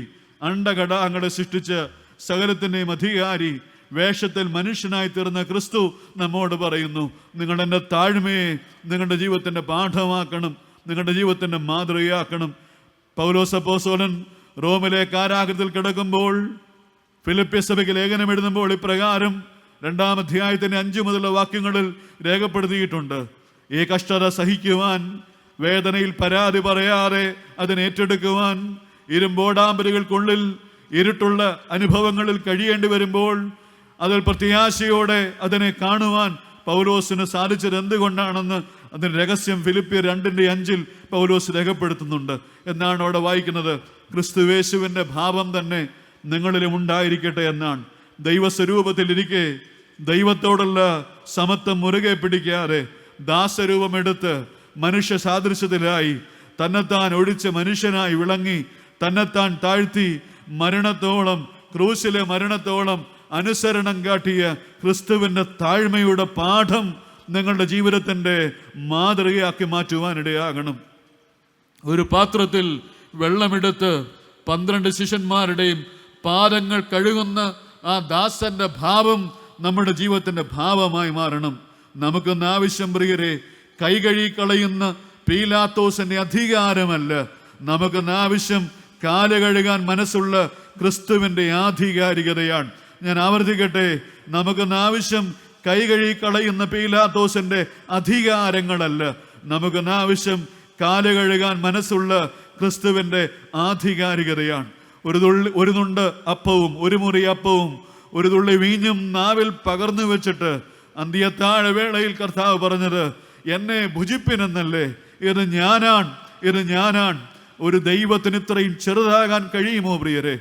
Speaker 1: അണ്ടഘടാങ്ങളെ സൃഷ്ടിച്ച് സകലത്തിൻ്റെയും അധികാരി, വേഷത്തിൽ മനുഷ്യനായി തീർന്ന ക്രിസ്തു നമ്മോട് പറയുന്നു, നിങ്ങളുടെ എൻ്റെ താഴ്മയെ നിങ്ങളുടെ ജീവിതത്തിൻ്റെ പാഠമാക്കണം, നിങ്ങളുടെ ജീവിതത്തിൻ്റെ മാതൃകയാക്കണം. പൗലോസ് അപ്പോസ്തലൻ റോമിലെ കാരാഗ്രഹത്തിൽ കിടക്കുമ്പോൾ ഫിലിപ്പിയ സഭയ്ക്ക് ലേഖനം എഴുതുമ്പോൾ ഇപ്രകാരം 2-ാം അധ്യായത്തിൻ്റെ 5 മുതലുള്ള വാക്യങ്ങളിൽ രേഖപ്പെടുത്തിയിട്ടുണ്ട്. ഈ കഷ്ടത സഹിക്കുവാൻ, വേദനയിൽ പരാതി പറയാതെ അതിനെ ഏറ്റെടുക്കുവാൻ, ഇരുമ്പോടാമ്പലുകൾക്കുള്ളിൽ ഇരുട്ടുള്ള അനുഭവങ്ങളിൽ കഴിയേണ്ടി വരുമ്പോൾ അതിൽ പ്രത്യാശയോടെ അതിനെ കാണുവാൻ പൗലോസിന് സാധിച്ചത് എന്തുകൊണ്ടാണെന്ന് അതിന് രഹസ്യം ഫിലിപ്പിയർ 2:5 പൗലോസ് രേഖപ്പെടുത്തുന്നുണ്ട്. എന്നാണ് അവിടെ വായിക്കുന്നത്, ക്രിസ്തുവേശുവിൻ്റെ ഭാവം തന്നെ നിങ്ങളിലും ഉണ്ടായിരിക്കട്ടെ എന്നാണ്. ദൈവസ്വരൂപത്തിലിരിക്കെ ദൈവത്തോടുള്ള സമത്വം മുറുകെ പിടിക്കാതെ ദാസരൂപമെടുത്ത് മനുഷ്യ സാദൃശ്യത്തിലായി തന്നെത്താൻ ഒഴിച്ച് മനുഷ്യനായി വിളങ്ങി തന്നെത്താൻ താഴ്ത്തി മരണത്തോളം, ക്രൂശിലെ മരണത്തോളം അനുസരണം കാട്ടിയ ക്രിസ്തുവിൻ്റെ താഴ്മയുടെ പാഠം നിങ്ങളുടെ ജീവിതത്തിൻ്റെ മാതൃകയാക്കി മാറ്റുവാനിടയാകണം. ഒരു പാത്രത്തിൽ വെള്ളമെടുത്ത് 12 ശിഷ്യന്മാരുടെയും പാദങ്ങൾ കഴുകുന്ന ആ ദാസന്റെ ഭാവം നമ്മുടെ ജീവിതത്തിൻ്റെ ഭാവമായി മാറണം. നമുക്കൊന്ന് ആവശ്യം പ്രിയരെ, കൈകഴുകി കളയുന്ന പീലാത്തോസിന്റെ അധികാരമല്ല. നമുക്കൊന്ന് ആവശ്യം കാല് കഴുകാൻ മനസ്സുള്ള ക്രിസ്തുവിൻ്റെ ആധികാരികതയാണ്. ഞാൻ ആവർത്തിക്കട്ടെ, നമുക്കൊന്ന് ആവശ്യം കൈകഴുകി കളയുന്ന പീലാത്തോസിന്റെ അധികാരങ്ങളല്ല. നമുക്കൊന്ന് ആവശ്യം കാല് കഴുകാൻ മനസ്സുള്ള ക്രിസ്തുവിൻ്റെ ആധികാരികതയാണ്. ഒരു നുണ്ട് അപ്പവും ഒരു മുറി അപ്പവും ഒരു തുള്ളി വീഞ്ഞും നാവിൽ പകർന്നു വെച്ചിട്ട് അന്ത്യത്താഴ വേളയിൽ കർത്താവ് പറഞ്ഞത്, എന്നെ ഭുജിപ്പിനെന്നല്ലേ, ഇത് ഞാനാണ്. ഒരു ദൈവത്തിന് ഇത്രയും ചെറുതാകാൻ കഴിയുമോ പ്രിയരെ?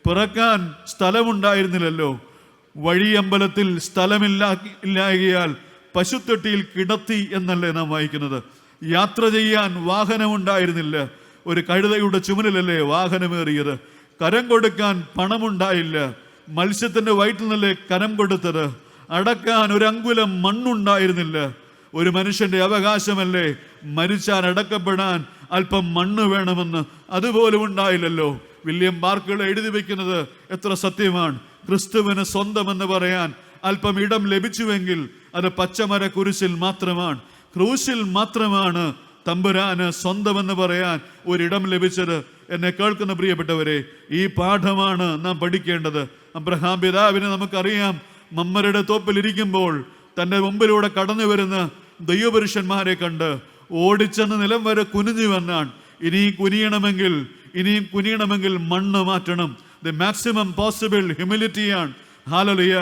Speaker 1: പിറക്കാൻ സ്ഥലമുണ്ടായിരുന്നില്ലല്ലോ. വഴിയമ്പലത്തിൽ സ്ഥലമില്ലായകയാൽ പശുത്തൊട്ടിയിൽ കിടത്തി എന്നല്ലേ നാം വായിക്കുന്നത്. യാത്ര ചെയ്യാൻ വാഹനമുണ്ടായിരുന്നില്ല. ഒരു കഴുതയുടെ ചുമലിലല്ലേ വാഹനമേറിയത്. കരം കൊടുക്കാൻ പണമുണ്ടായില്ല. മത്സ്യത്തിന്റെ വയറ്റിൽ നിന്നല്ലേ കരം കൊടുത്തത്. അടക്കാൻ ഒരു അങ്കുലം മണ്ണുണ്ടായിരുന്നില്ല. ഒരു മനുഷ്യന്റെ അവകാശമല്ലേ മരിച്ചാൽ അടക്കപ്പെടാൻ അല്പം മണ്ണ് വേണമെന്ന്, അതുപോലും ഉണ്ടായില്ലല്ലോ. വില്യം ബാർക്കിൾ എഴുതി വെക്കുന്നത് എത്ര സത്യമാണ്. ക്രിസ്തുവിന് സ്വന്തമെന്ന് പറയാൻ അല്പം ഇടം ലഭിച്ചുവെങ്കിൽ അത് പച്ചമര കുരിശിൽ മാത്രമാണ്. ക്രൂശിൽ മാത്രമാണ് തമ്പുരാന് സ്വന്തമെന്ന് പറയാൻ ഒരിടം ലഭിച്ചത്. എന്നെ കേൾക്കുന്ന പ്രിയപ്പെട്ടവരെ, ഈ പാഠമാണ് നാം പഠിക്കേണ്ടത്. അബ്രഹാം പിതാവിനെ നമുക്കറിയാം. മമ്മരുടെ തോപ്പിലിരിക്കുമ്പോൾ തൻ്റെ മുമ്പിലൂടെ കടന്നു വരുന്ന ദൈവപുരുഷന്മാരെ കണ്ട് ഓടിച്ചെന്ന് നിലം വരെ കുനിഞ്ഞുവെന്നാണ്. ഇനിയും കുനിയണമെങ്കിൽ മണ്ണ് മാറ്റണം. ദ മാക്സിമം പോസിബിൾ ഹ്യൂമിലിറ്റിയാണ്. ഹല്ലേലൂയ,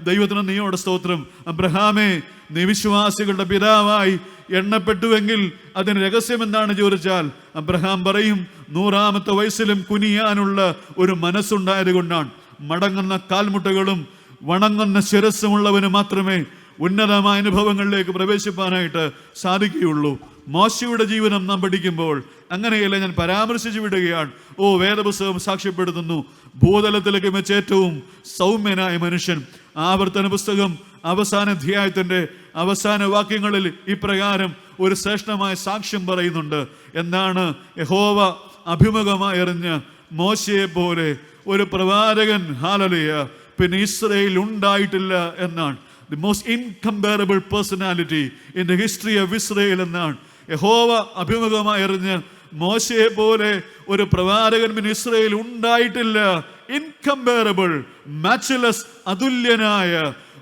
Speaker 1: ദൈവത്തിന് നീയോട് സ്തോത്രം. അബ്രഹാമേ, നീ വിശ്വാസികളുടെ പിതാവായി എണ്ണപ്പെട്ടുവെങ്കിൽ അതിന് രഹസ്യം എന്താണ് ചോദിച്ചാൽ അബ്രഹാം പറയും, 100-ാമത്തെ വയസ്സിലും കുനിയാനുള്ള ഒരു മനസ്സുണ്ടായത് കൊണ്ടാണ്. മടങ്ങുന്ന കാൽമുട്ടകളും വണങ്ങുന്ന ശിരസ്സുമുള്ളവന് മാത്രമേ ഉന്നതമായ അനുഭവങ്ങളിലേക്ക് പ്രവേശിപ്പാനായിട്ട് സാധിക്കുകയുള്ളൂ. മോശയുടെ ജീവിതം നാം പഠിക്കുമ്പോൾ അങ്ങനെയല്ല, ഞാൻ പരാമർശിച്ചു വിടുകയാണ്. വേദപുസ്തകം സാക്ഷ്യപ്പെടുത്തുന്നു, ഭൂതലത്തിലേക്ക് വെച്ച് ഏറ്റവും സൗമ്യനായ മനുഷ്യൻ. ആവർത്തന പുസ്തകം അവസാന അധ്യായത്തിന്റെ അവസാന വാക്യങ്ങളിൽ ഇപ്രകാരം ഒരു ശ്രേഷ്ഠമായ സാക്ഷ്യം പറയുന്നുണ്ട്. എന്താണ്? യഹോവ അഭിമുഖമായി എറിഞ്ഞ മോശയെ പോലെ ഒരു പ്രവാചകൻ, ഹല്ലേലൂയ, പിന്നെ ഇസ്രായേൽ ഉണ്ടായിട്ടില്ല എന്നാണ്. The most incomparable personality in the history of Israel എന്നാണ്. യഹോവ അഭിമുഖമായി എറിഞ്ഞ് മോശയെ പോലെ ഒരു പ്രവാചകൻ പിന്നെ ഇസ്രായേൽ ഉണ്ടായിട്ടില്ല. ഇൻകംപാരബിൾ, മാച്ച്ലെസ്, അതുല്യനായ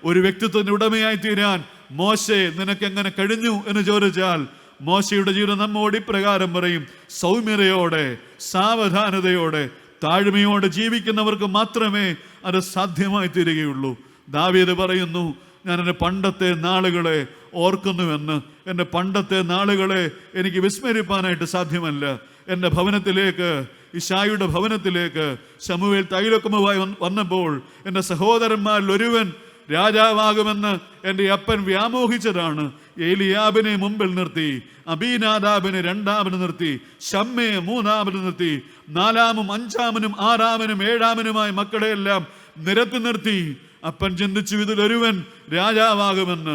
Speaker 1: ഒരു വ്യക്തിത്വത്തിന് ഉടമയായി തീരാൻ മോശെ നിനക്ക് എങ്ങനെ കഴിഞ്ഞു എന്ന് ചോദിച്ചാൽ, മോശയുടെ ജീവിതം നമ്മോട് ഇപ്രകാരം പറയും: സൗമ്യതയോടെ, സാവധാനതയോടെ, താഴ്മയോടെ ജീവിക്കുന്നവർക്ക് മാത്രമേ അത് സാധ്യമായി തീരുകയുള്ളൂ. ദാവീദ് പറയുന്നു, ഞാൻ എൻ്റെ പണ്ടത്തെ നാളുകളെ ഓർക്കുന്നുവെന്ന്. എൻ്റെ പണ്ടത്തെ നാളുകളെ എനിക്ക് വിസ്മരിപ്പാനായിട്ട് സാധ്യമല്ല. എൻ്റെ ഭവനത്തിലേക്ക്, ഇശായിയുടെ ഭവനത്തിലേക്ക് ശമൂവേൽ തൈലക്കുമായി വന്നപ്പോൾ എൻ്റെ സഹോദരന്മാരിൽ ഒരുവൻ രാജാവാകുമെന്ന് എൻ്റെ അപ്പൻ വ്യാമോഹിച്ചതാണ്. ഏലിയാബിനെ മുമ്പിൽ നിർത്തി, അബീനാദാബിനെ രണ്ടാമന് നിർത്തി, ശമ്മയെ മൂന്നാമന് നിർത്തി, നാലാമും അഞ്ചാമനും ആറാമനും ഏഴാമനുമായ മക്കളെയെല്ലാം നിരത്തി നിർത്തി. അപ്പൻ ചിന്തിച്ചു, ഇതിലൊരുവൻ രാജാവാകുമെന്ന്.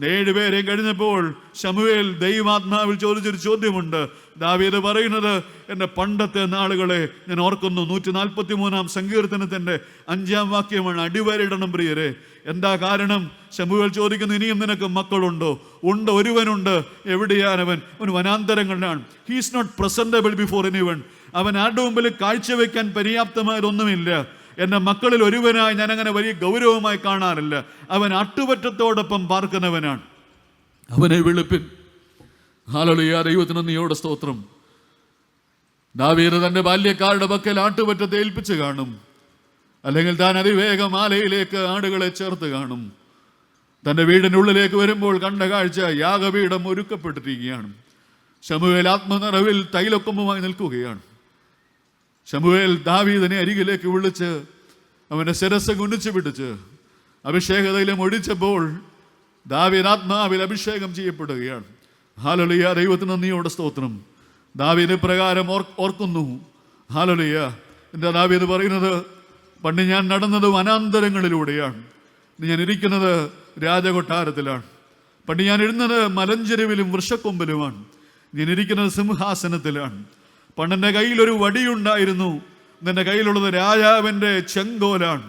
Speaker 1: 7 പേരെ കഴിഞ്ഞപ്പോൾ ശമൂവേൽ ദൈവാത്മാവിൽ ചോദിച്ചൊരു ചോദ്യമുണ്ട്. ദാവീദ് പറയുന്നത്, എൻ്റെ പണ്ടത്തെ നാളുകളെ ഞാൻ ഓർക്കുന്നു. 143 സങ്കീർത്തനത്തിൻ്റെ 5 വാക്യമാണ്. അടിവരയിടണം പ്രിയരെ. എന്താ കാരണം? ശമൂവേൽ ചോദിക്കുന്നു, ഇനിയും നിനക്ക് മക്കളുണ്ടോ? ഉണ്ട്, ഒരുവനുണ്ട്. എവിടെയാണവൻ? അവൻ വനാന്തരങ്ങളിലാണ്. He is not presentable before anyone. അവൻ ആരുടെ മുമ്പിൽ കാഴ്ചവെക്കാൻ പര്യാപ്തമായതൊന്നുമില്ല. എൻ്റെ മക്കളിൽ ഒരുവനായി ഞാൻ അങ്ങനെ വലിയ ഗൗരവമായി കാണാറില്ല. അവൻ അട്ടുപറ്റത്തോടൊപ്പം പാർക്കുന്നവനാണ്. അവനെ വിളിപ്പിൻ. ഹല്ലേലൂയ, ദൈവത്തിന് നന്ദിയോടെ സ്തോത്രം. ദാവീദ് തൻ്റെ ബാല്യക്കാരുടെ പക്കൽ ആട്ടുപറ്റത്തെ ഏൽപ്പിച്ച് കാണും, അല്ലെങ്കിൽ താൻ അതിവേഗം ആലയിലേക്ക് ആടുകളെ ചേർത്ത് കാണും. തൻ്റെ വീടിനുള്ളിലേക്ക് വരുമ്പോൾ കണ്ട കാഴ്ച, യാഗപീഠം ഒരുക്കപ്പെട്ടിരിക്കുകയാണ്. ശമൂവേൽ ആത്മനിറവിൽ തൈലക്കൊമ്പുമായി നിൽക്കുകയാണ്. ശമൂവേൽ ദാവീദിനെ അരികിലേക്ക് വിളിച്ച് അവൻ്റെ ശിരസ്സ് കുനിച്ചു പിടിച്ച് അഭിഷേകതൈലം ഒഴിച്ചപ്പോൾ ദാവീദ് ആത്മാവിൽ അഭിഷേകം ചെയ്യപ്പെടുകയാണ്. ഹല്ലേലൂയ, ദൈവത്തിന് നന്ദിയോടെ സ്തോത്രം. ദാവീദ് പ്രകാരം ഓർക്കുന്നു. ഹല്ലേലൂയ. എൻ്റെ ദാവീദ് പറയുന്നത്, പണ്ട് ഞാൻ നടന്നത് വനാന്തരങ്ങളിലൂടെയാണ്, ഞാൻ ഇരിക്കുന്നത് രാജകൊട്ടാരത്തിലാണ്. പണ്ട് ഞാൻ ഇരുന്നത് മലഞ്ചെരുവിലും വൃക്ഷക്കൊമ്പിലുമാണ്, ഞാൻ ഇരിക്കുന്നത് സിംഹാസനത്തിലാണ്. പണ്ടെൻ്റെ കയ്യിലൊരു വടിയുണ്ടായിരുന്നു, എൻ്റെ കയ്യിലുള്ളത് രാജാവിൻ്റെ ചെങ്കോലാണ്.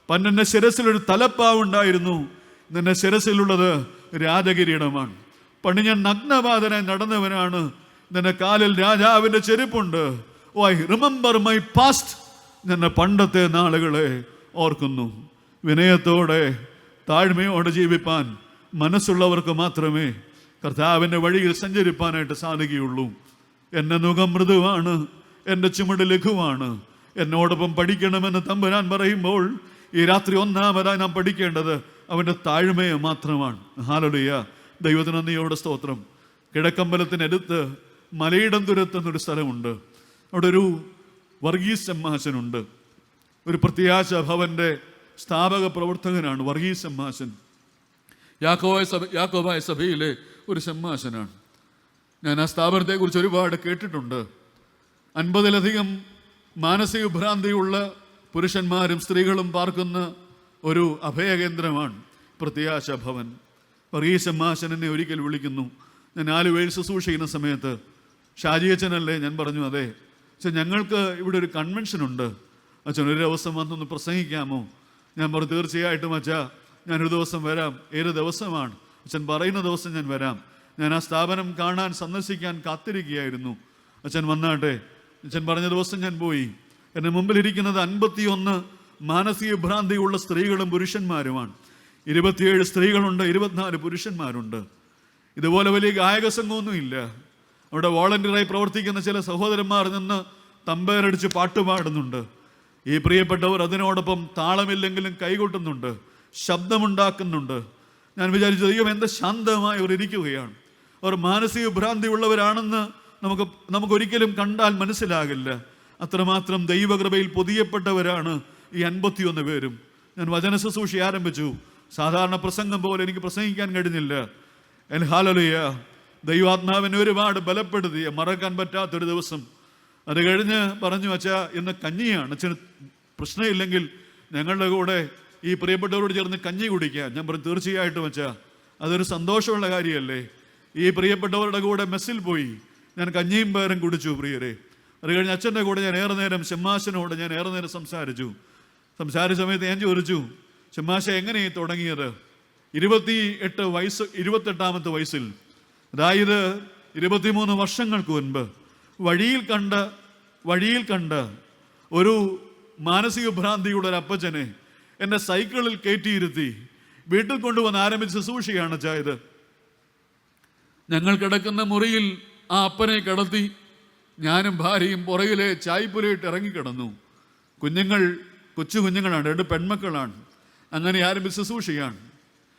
Speaker 1: പണ്ടെൻ്റെ ശിരസിലൊരു തലപ്പാവുണ്ടായിരുന്നു, എൻ്റെ ശിരസിലുള്ളത് രാജകിരീടമാണ്. പണ്ട് ഞാൻ നഗ്നപാതനായി നടന്നവനാണ്, എൻ്റെ കാലിൽ രാജാവിൻ്റെ ചെരുപ്പുണ്ട്. I remember my past. എൻ്റെ പണ്ടത്തെ നാളുകളെ ഓർക്കുന്നു. വിനയത്തോടെ, താഴ്മയോടെ ജീവിപ്പാൻ മനസ്സുള്ളവർക്ക് മാത്രമേ കർത്താവിൻ്റെ വഴിയിൽ സഞ്ചരിപ്പാനായിട്ട് സാധിക്കുകയുള്ളൂ. എൻ്റെ മുഖം മൃദുവാണ്, എൻ്റെ ചുമട് ലഘുവാണ്, എന്നോടൊപ്പം പഠിക്കണമെന്ന് തമ്പുരാൻ പറയുമ്പോൾ ഈ രാത്രി ഒന്നാമതായി നാം പഠിക്കേണ്ടത് അവൻ്റെ താഴ്മയെ മാത്രമാണ്. ഹല്ലേലൂയ, ദൈവത്തിന് നന്ദിയോടെ സ്തോത്രം. കിഴക്കമ്പലത്തിനടുത്ത് മലയിടം തുരത്തുന്നൊരു സ്ഥലമുണ്ട്. അവിടെ ഒരു വർഗീസ് ചെമ്മാശനുണ്ട്. ഒരു പ്രത്യാശ ഭവൻ്റെ സ്ഥാപക പ്രവർത്തകനാണ് വർഗീസ് ചെമ്മാശൻ. യാക്കോബായ സഭയിലെ ഒരു ചെമ്മാശനാണ്. ഞാൻ ആ സ്ഥാപനത്തെക്കുറിച്ച് ഒരുപാട് കേട്ടിട്ടുണ്ട്. 50-ലധികം മാനസിക ഭ്രാന്തിയുള്ള പുരുഷന്മാരും സ്ത്രീകളും പാർക്കുന്ന ഒരു അഭയകേന്ദ്രമാണ് പ്രത്യാശ ഭവൻ. വർഗീസ് ചെമ്മാശൻ എന്നെ ഒരിക്കൽ വിളിക്കുന്നു. ഞാൻ ആലുവയിൽ ശുശ്രൂഷ ചെയ്യുന്ന സമയത്ത്, ഷാജി അച്ഛനല്ലേ? ഞാൻ പറഞ്ഞു, അതെ അച്ഛൻ, ഞങ്ങൾക്ക് ഇവിടെ ഒരു കൺവെൻഷനുണ്ട്, അച്ഛൻ ഒരു ദിവസം വന്നൊന്ന് പ്രസംഗിക്കാമോ? ഞാൻ പറഞ്ഞു, തീർച്ചയായിട്ടും അച്ഛാ, ഞാനൊരു ദിവസം വരാം. ഏത് ദിവസമാണ്? അച്ഛൻ പറയുന്ന ദിവസം ഞാൻ വരാം. ഞാൻ ആ സ്ഥാപനം കാണാൻ, സന്ദർശിക്കാൻ കാത്തിരിക്കുകയായിരുന്നു. അച്ഛൻ വന്നാട്ടെ. അച്ഛൻ പറഞ്ഞ ദിവസം ഞാൻ പോയി. എൻ്റെ മുമ്പിലിരിക്കുന്നത് 51 മാനസിക ഭ്രാന്തിയുള്ള സ്ത്രീകളും പുരുഷന്മാരുമാണ്. 27 സ്ത്രീകളുണ്ട്, 24 പുരുഷന്മാരുണ്ട്. ഇതുപോലെ വലിയ ഗായക സംഘമൊന്നുമില്ല. അവിടെ വോളണ്ടിയറായി പ്രവർത്തിക്കുന്ന ചില സഹോദരന്മാർ നിന്ന് തമ്പേരടിച്ച് പാട്ടുപാടുന്നുണ്ട്. ഈ പ്രിയപ്പെട്ടവർ അതിനോടൊപ്പം താളമില്ലെങ്കിലും കൈകൊട്ടുന്നുണ്ട്, ശബ്ദമുണ്ടാക്കുന്നുണ്ട്. ഞാൻ വിചാരിച്ചു, ദൈവം എന്താ ശാന്തമായി അവർ ഇരിക്കുകയാണ്. അവർ മാനസിക ഭ്രാന്തി ഉള്ളവരാണെന്ന് നമുക്കൊരിക്കലും കണ്ടാൽ മനസ്സിലാകില്ല. അത്രമാത്രം ദൈവകൃപയിൽ പൊതിയപ്പെട്ടവരാണ് ഈ 51 പേരും. ഞാൻ വചന ശുശ്രൂഷ ആരംഭിച്ചു. സാധാരണ പ്രസംഗം പോലെ എനിക്ക് പ്രസംഗിക്കാൻ കഴിഞ്ഞില്ല. ഹല്ലേലൂയ. ദൈവാത്മാവിനെ ഒരുപാട് ബലപ്പെടുത്തിയ മറക്കാൻ പറ്റാത്തൊരു ദിവസം. അത് കഴിഞ്ഞ് പറഞ്ഞു, അച്ഛാ ഇന്ന് കഞ്ഞിയാണ്, അച്ഛന് പ്രശ്നമില്ലെങ്കിൽ ഞങ്ങളുടെ കൂടെ ഈ പ്രിയപ്പെട്ടവരോട് ചേർന്ന് കഞ്ഞി കുടിക്കുക. ഞാൻ പറഞ്ഞു, തീർച്ചയായിട്ടും അച്ഛാ, അതൊരു സന്തോഷമുള്ള കാര്യമല്ലേ. ഈ പ്രിയപ്പെട്ടവരുടെ കൂടെ മെസ്സിൽ പോയി ഞാൻ കഞ്ഞിയും പേരും കുടിച്ചു പ്രിയരെ. അത് കഴിഞ്ഞ് അച്ഛൻ്റെ കൂടെ ഞാൻ ഏറെ നേരം ഷമ്മാശനോട് ഞാൻ ഏറെ നേരം സംസാരിച്ച സമയത്ത് ഞാൻ ചോദിച്ചു, ഷമ്മാശ എങ്ങനെയാണ് തുടങ്ങിയത്? 28-ാമത്തെ വയസ്സിൽ, അതായത് 23 വർഷങ്ങൾക്ക് മുൻപ് വഴിയിൽ കണ്ട ഒരു മാനസിക ഭ്രാന്തിയുടെ ഒരു അപ്പച്ചനെ എന്നെ സൈക്കിളിൽ കയറ്റിയിരുത്തി വീട്ടിൽ കൊണ്ടുവന്ന് ആരംഭിച്ച ശുശ്രൂഷയാണ് ചായത്. ഞങ്ങൾ കിടക്കുന്ന മുറിയിൽ ആ അപ്പനെ കിടത്തി ഞാനും ഭാര്യയും പുറകിലെ ചായ്പുരയിട്ട് ഇറങ്ങിക്കിടന്നു. കൊച്ചു കുഞ്ഞുങ്ങളാണ്, 2 പെൺമക്കളാണ്. അങ്ങനെ ആരംഭിച്ച ശുശ്രൂഷയാണ്.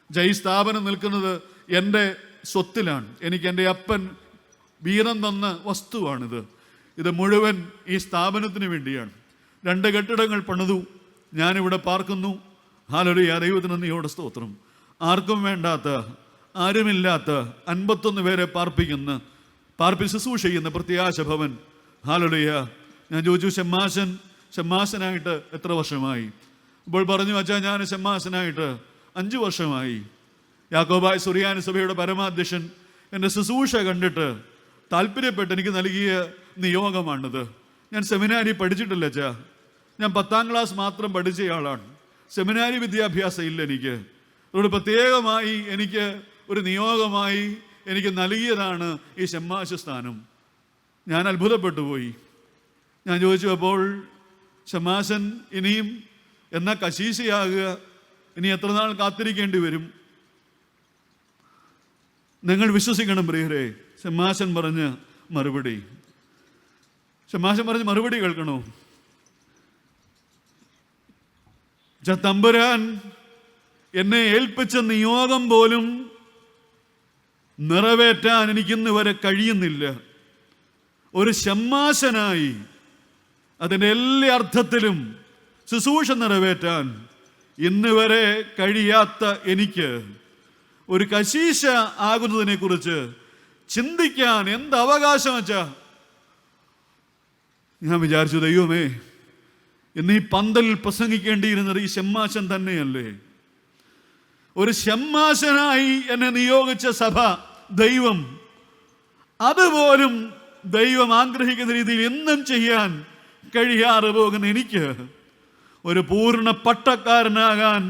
Speaker 1: ഈ സ്ഥാപനം നിൽക്കുന്നത് എൻ്റെ സ്വത്തിലാണ്. എനിക്ക് എൻ്റെ അപ്പൻ വീരം തന്ന വസ്തുവാണിത്. ഇത് മുഴുവൻ ഈ സ്ഥാപനത്തിന് വേണ്ടിയാണ്. 2 കെട്ടിടങ്ങൾ പണിതു, ഞാനിവിടെ പാർക്കുന്നു. ഹല്ലേലൂയ, ദൈവത്തിന് നന്ദിയോടെ സ്തോത്രം. ആർക്കും വേണ്ടാത്ത, ആരുമില്ലാത്ത 51 പേരെ പാർപ്പിച്ച് ശുശ്രൂഷ ചെയ്യുന്ന പ്രത്യാശ ഭവൻ. ഹല്ലേലൂയ. ഞാൻ ചോദിച്ചു, ഷമ്മാശനായിട്ട് എത്ര വർഷമായി? ഇപ്പോൾ പറഞ്ഞു, അച്ഛാ ഞാൻ ഷമ്മാശനായിട്ട് 5 വർഷമായി. യാക്കോബായ സുറിയാനി സഭയുടെ പരമാധ്യക്ഷൻ എൻ്റെ ശുശ്രൂഷ കണ്ടിട്ട് താല്പര്യപ്പെട്ട് എനിക്ക് നൽകിയ നിയോഗമാണിത്. ഞാൻ സെമിനാരി പഠിച്ചിട്ടില്ല അച്ഛാ, ഞാൻ 10ാം ക്ലാസ് മാത്രം പഠിച്ചയാളാണ്. സെമിനാരി വിദ്യാഭ്യാസം ഇല്ല എനിക്ക്. അതുകൊണ്ട് പ്രത്യേകമായി എനിക്ക് ഒരു നിയോഗമായി എനിക്ക് നൽകിയതാണ് ഈ ഷമ്മാശ സ്ഥാനം. ഞാൻ അത്ഭുതപ്പെട്ടു പോയി. ഞാൻ ചോദിച്ചു, അപ്പോൾ ഷമ്മാശൻ ഇനിയും എന്നാ കശീശയാകുക? ഇനി എത്ര നാൾ കാത്തിരിക്കേണ്ടി വരും? നിങ്ങൾ വിശ്വസിക്കണം പ്രിയരെ, ഷമ്മാശൻ പറഞ്ഞ മറുപടി കേൾക്കണോ? തമ്പുരാൻ എന്നെ ഏൽപ്പിച്ച നിയോഗം പോലും നിറവേറ്റാൻ എനിക്കിന്ന് വരെ കഴിയുന്നില്ല. ഒരു ഷമ്മാശനായി അതിൻ്റെ എല്ലാ അർത്ഥത്തിലും ശുശ്രൂഷ നിറവേറ്റാൻ ഇന്ന് വരെ കഴിയാത്ത എനിക്ക് ഒരു കശീശ ആകുന്നതിനെ കുറിച്ച് ചിന്തിക്കാൻ എന്ത് അവകാശം വെച്ചാ? ഞാൻ വിചാരിച്ചു, ദൈവമേ, ഇന്ന് ഈ പന്തലിൽ പ്രസംഗിക്കേണ്ടിയിരുന്നത് ഈ ഷമ്മാശൻ തന്നെയല്ലേ? ഒരു ഷമ്മാശനായി എന്നെ നിയോഗിച്ച സഭ, ദൈവം, അതുപോലും ദൈവം ആഗ്രഹിക്കുന്ന രീതിയിൽ എന്നും ചെയ്യാൻ കഴിയാതെ പോകുന്ന എനിക്ക് ഒരു പൂർണ്ണ പട്ടക്കാരനാകാൻ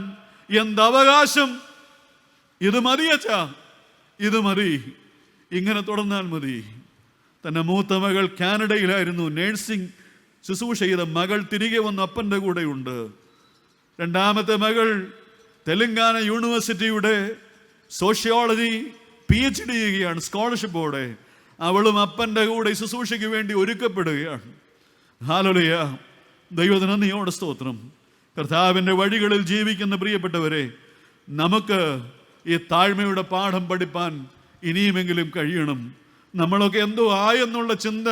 Speaker 1: എന്തവകാശം? ഇത് മതി അച്ഛാ, ഇത് മതി, ഇങ്ങനെ തുടർന്നാൽ മതി. തൻ്റെ മൂത്ത മകൾ കാനഡയിലായിരുന്നു, നേഴ്സിംഗ് ശുശ്രൂഷ ചെയ്ത മകൾ തിരികെ വന്ന് അപ്പൻ്റെ കൂടെയുണ്ട്. 2ാമത്തെ മകൾ തെലങ്കാന യൂണിവേഴ്സിറ്റിയുടെ സോഷ്യോളജി PhD ചെയ്യുകയാണ് സ്കോളർഷിപ്പോടെ. അവളും അപ്പൻ്റെ കൂടെ ശുശ്രൂഷയ്ക്ക് വേണ്ടി ഒരുക്കപ്പെടുകയാണ്. ഹല്ലേലൂയ, ദൈവത്തിന് നന്ദിയോടെ സ്തോത്രം. കർത്താവിൻ്റെ വഴികളിൽ ജീവിക്കുന്ന പ്രിയപ്പെട്ടവരെ, നമുക്ക് ഈ താഴ്മയുടെ പാഠം പഠിപ്പാൻ ഇനിയുമെങ്കിലും കഴിയണം. നമ്മളൊക്കെ എന്തോ ആയെന്നുള്ള ചിന്ത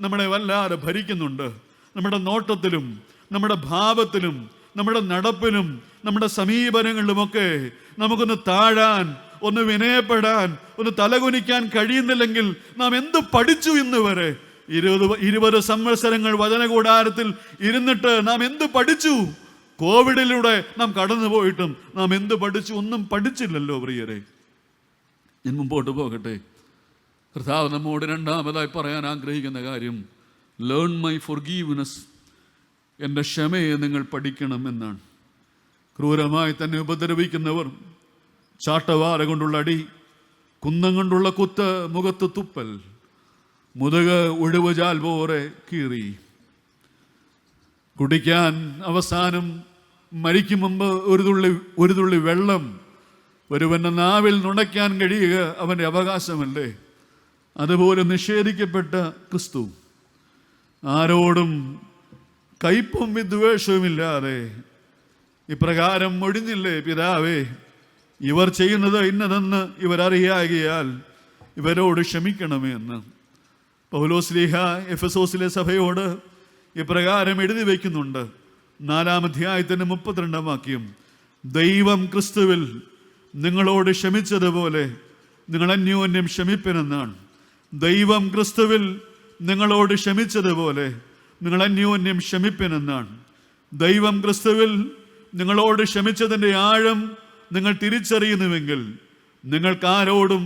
Speaker 1: നമ്മളെ വല്ലാതെ ഭരിക്കുന്നുണ്ട്. നമ്മുടെ നോട്ടത്തിലും നമ്മുടെ ഭാവത്തിലും നമ്മുടെ നടപ്പിലും നമ്മുടെ സമീപനങ്ങളിലുമൊക്കെ നമുക്കൊന്ന് താഴാൻ, ഒന്ന് വിനയപ്പെടാൻ, ഒന്ന് തലകുനിക്കാൻ കഴിയുന്നില്ലെങ്കിൽ നാം എന്ത് പഠിച്ചു ഇന്ന് വരെ? 20 സംവത്സരങ്ങൾ വചനകൂടാരത്തിൽ ഇരുന്നിട്ട് നാം എന്ത് പഠിച്ചു? കോവിഡിലൂടെ നാം കടന്നുപോയിട്ടും നാം എന്ത് പഠിച്ചു? ഒന്നും പഠിച്ചില്ലല്ലോ പ്രിയരെ. ഞാൻ മുമ്പോട്ട് പോകട്ടെ. കർത്താവ് നമ്മോട് 2ാമതായി പറയാൻ ആഗ്രഹിക്കുന്ന കാര്യം, ലേൺ മൈ ഫോർഗീവ്നെസ്, എൻ്റെ ക്ഷമയെ നിങ്ങൾ പഠിക്കണം എന്നാണ്. ക്രൂരമായി തന്നെ ഉപദ്രവിക്കുന്നവർ, ചാട്ടവാര കൊണ്ടുള്ള അടി, കുന്തം കൊണ്ടുള്ള കുത്ത്, മുഖത്ത് തുപ്പൽ, മുതുക് ഒഴിവുചാൽ പോലെ കീറി, കുടിക്കാൻ അവസാനം മരിക്കും മുമ്പ് ഒരു തുള്ളി വെള്ളം ഒരുവൻ്റെ നാവിൽ നുണയ്ക്കാൻ കഴിയുക അവൻ്റെ അവകാശമല്ലേ? അതുപോലെ നിഷേധിക്കപ്പെട്ട ക്രിസ്തു ആരോടും കയ്പും വിദ്വേഷവുമില്ലാതെ ഇപ്രകാരം ഒഴിഞ്ഞില്ലേ, പിതാവേ, ഇവർ ചെയ്യുന്നത് ഇന്നതെന്ന് ഇവരറിയാകിയാൽ ഇവരോട് ക്ഷമിക്കണമേ എന്ന് പൗലോസ് ശ്ലീഹ എഫെസോസിലെ സഭയോട് ഇപ്രകാരം എഴുതി വയ്ക്കുന്നുണ്ട്. 4-ാം അധ്യായത്തിൻ്റെ 32-ാം വാക്യം. ദൈവം ക്രിസ്തുവിൽ നിങ്ങളോട് ക്ഷമിച്ചതുപോലെ നിങ്ങൾ അന്യോന്യം ക്ഷമിപ്പിനെന്നാണ്. ദൈവം ക്രിസ്തുവിൽ നിങ്ങളോട് ക്ഷമിച്ചതുപോലെ നിങ്ങൾ അന്യോന്യം ക്ഷമിപ്പിനെന്നാണ്. ദൈവം ക്രിസ്തുവിൽ നിങ്ങളോട് ക്ഷമിച്ചതിൻ്റെ ആഴം നിങ്ങൾ തിരിച്ചറിയുന്നുവെങ്കിൽ നിങ്ങൾക്ക് ആരോടും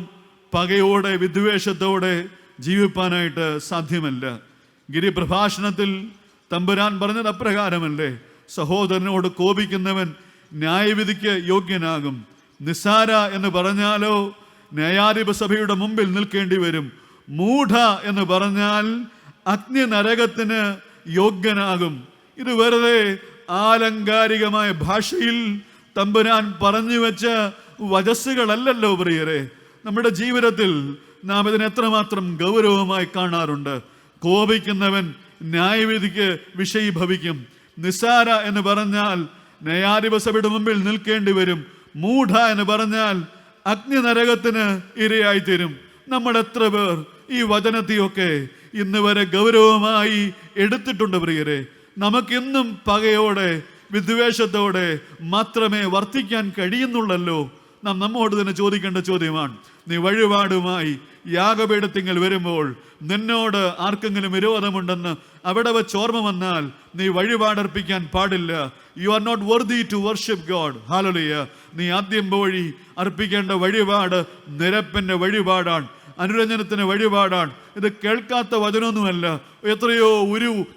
Speaker 1: പകയോടെ വിദ്വേഷത്തോടെ ജീവിപ്പാനായിട്ട് സാധ്യമല്ല. ഗിരിപ്രഭാഷണത്തിൽ തമ്പുരാൻ പറഞ്ഞത് അപ്രകാരമല്ലേ? സഹോദരനോട് കോപിക്കുന്നവൻ ന്യായവിധിക്ക് യോഗ്യനാകും. നിസ്സാര എന്ന് പറഞ്ഞാലോ ന്യായാധിപ സഭയുടെ മുമ്പിൽ നിൽക്കേണ്ടി വരും. മൂഢ എന്ന് പറഞ്ഞാൽ അഗ്നി നരകത്തിന് യോഗ്യനാകും. ഇത് വെറുതെ ആലങ്കാരികമായ ഭാഷയിൽ തമ്പുരാൻ പറഞ്ഞു വെച്ച വചസ്സുകളല്ലല്ലോ പ്രിയരെ. നമ്മുടെ ജീവിതത്തിൽ നാം ഇതിനെ എത്രമാത്രം ഗൗരവമായി കാണാറുണ്ട്. കോപിക്കുന്നവൻ ന്യായവിധിക്ക് വിഷയീഭവിക്കും. നിസ്സാര എന്ന് പറഞ്ഞാൽ ന്യായാധിപ സഭയുടെ മുമ്പിൽ നിൽക്കേണ്ടി വരും. മൂഢ എന്ന് പറഞ്ഞാൽ അഗ്നി നരകത്തിന് ഇരയായിത്തീരും. നമ്മൾ എത്ര പേർ ഈ വചനത്തെയൊക്കെ ഇന്ന് വരെ ഗൗരവമായി എടുത്തിട്ടുണ്ട് പ്രിയരെ? നമുക്കിന്നും പകയോടെ വിദ്വേഷത്തോടെ മാത്രമേ വർത്തിക്കാൻ കഴിയുന്നുള്ളല്ലോ. നാം നമ്മോട് തന്നെ ചോദിക്കേണ്ട ചോദ്യമാണ്. നീ വഴിപാടുമായി യാഗപീഠത്തിങ്കൽ വരുമ്പോൾ നിന്നോട് ആർക്കെങ്കിലും വിരോധമുണ്ടെന്ന് അവിടെ വെച്ച് ഓർമ്മ വന്നാൽ നീ വഴിപാടർപ്പിക്കാൻ പാടില്ല. You are not worthy to worship God. Hallelujah. നീ ആദ്യം പോയി അർപ്പിക്കേണ്ട വഴിപാട് നിരപ്പിന്റെ വഴിപാടാണ്, അനുരഞ്ജനത്തിന് വഴിപാടാണ്. ഇത് കേൾക്കാത്ത വചനമൊന്നുമല്ല. എത്രയോ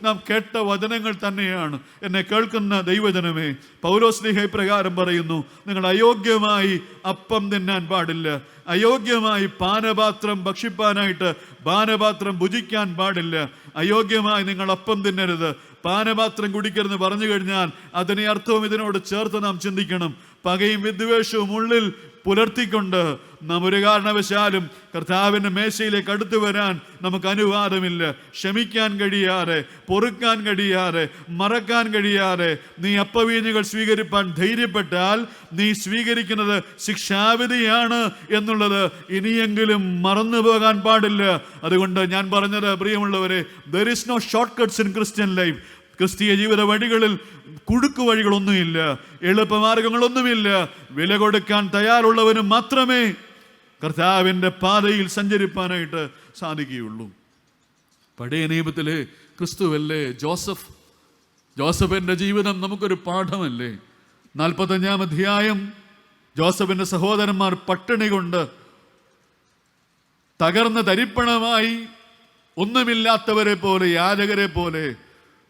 Speaker 1: നാം കേട്ട വചനങ്ങൾ തന്നെയാണ്. എന്നെ കേൾക്കുന്ന ദൈവജനമേ, പൗലോസ്ലീഹ ഇപ്രകാരം പറയുന്നു, നിങ്ങൾ അയോഗ്യമായി അപ്പം തിന്നാൻ പാടില്ല, അയോഗ്യമായി പാനപാത്രം ഭക്ഷിപ്പാനായിട്ട് പാനപാത്രം ഭുജിക്കാൻ പാടില്ല, അയോഗ്യമായി നിങ്ങൾ അപ്പം തിന്നരുത്, പാനപാത്രം കുടിക്കരുതെന്ന് പറഞ്ഞു കഴിഞ്ഞാൽ അതിനെ അർത്ഥവും ഇതിനോട് ചേർത്ത് നാം ചിന്തിക്കണം. പകയും വിദ്വേഷവും ഉള്ളിൽ പുലർത്തിക്കൊണ്ട് നാം ഒരു കാരണവശാലും കർത്താവിൻ്റെ മേശയിലേക്ക് അടുത്തു വരാൻ നമുക്ക് അനുവാദമില്ല. ക്ഷമിക്കാൻ കഴിയാതെ, പൊറുക്കാൻ കഴിയാതെ, മറക്കാൻ കഴിയാതെ നീ അപ്പവീഞ്ഞുകൾ സ്വീകരിപ്പാൻ ധൈര്യപ്പെട്ടാൽ നീ സ്വീകരിക്കുന്നത് ശിക്ഷാവിധിയാണ് എന്നുള്ളത് ഇനിയെങ്കിലും മറന്നു പോകാൻ പാടില്ല. അതുകൊണ്ട് ഞാൻ പറഞ്ഞത്, പ്രിയമുള്ളവരെ, there is no shortcuts in Christian life. ക്രിസ്തീയ ജീവിത വഴികളിൽ കുടുക്കു വഴികളൊന്നുമില്ല, എളുപ്പമാർഗങ്ങളൊന്നുമില്ല. വില കൊടുക്കാൻ തയ്യാറുള്ളവന് മാത്രമേ കർത്താവിൻ്റെ പാതയിൽ സഞ്ചരിപ്പാനായിട്ട് സാധിക്കുകയുള്ളൂ. പഴയ നിയമത്തിലെ ക്രിസ്തുവല്ലേ ജോസഫ്? ജോസഫിൻ്റെ ജീവിതം നമുക്കൊരു പാഠമല്ലേ? 45-ാം അധ്യായം. ജോസഫിൻ്റെ സഹോദരന്മാർ പട്ടിണി കൊണ്ട് തകർന്ന തരിപ്പണമായി ഒന്നുമില്ലാത്തവരെ പോലെ, യാചകരെ പോലെ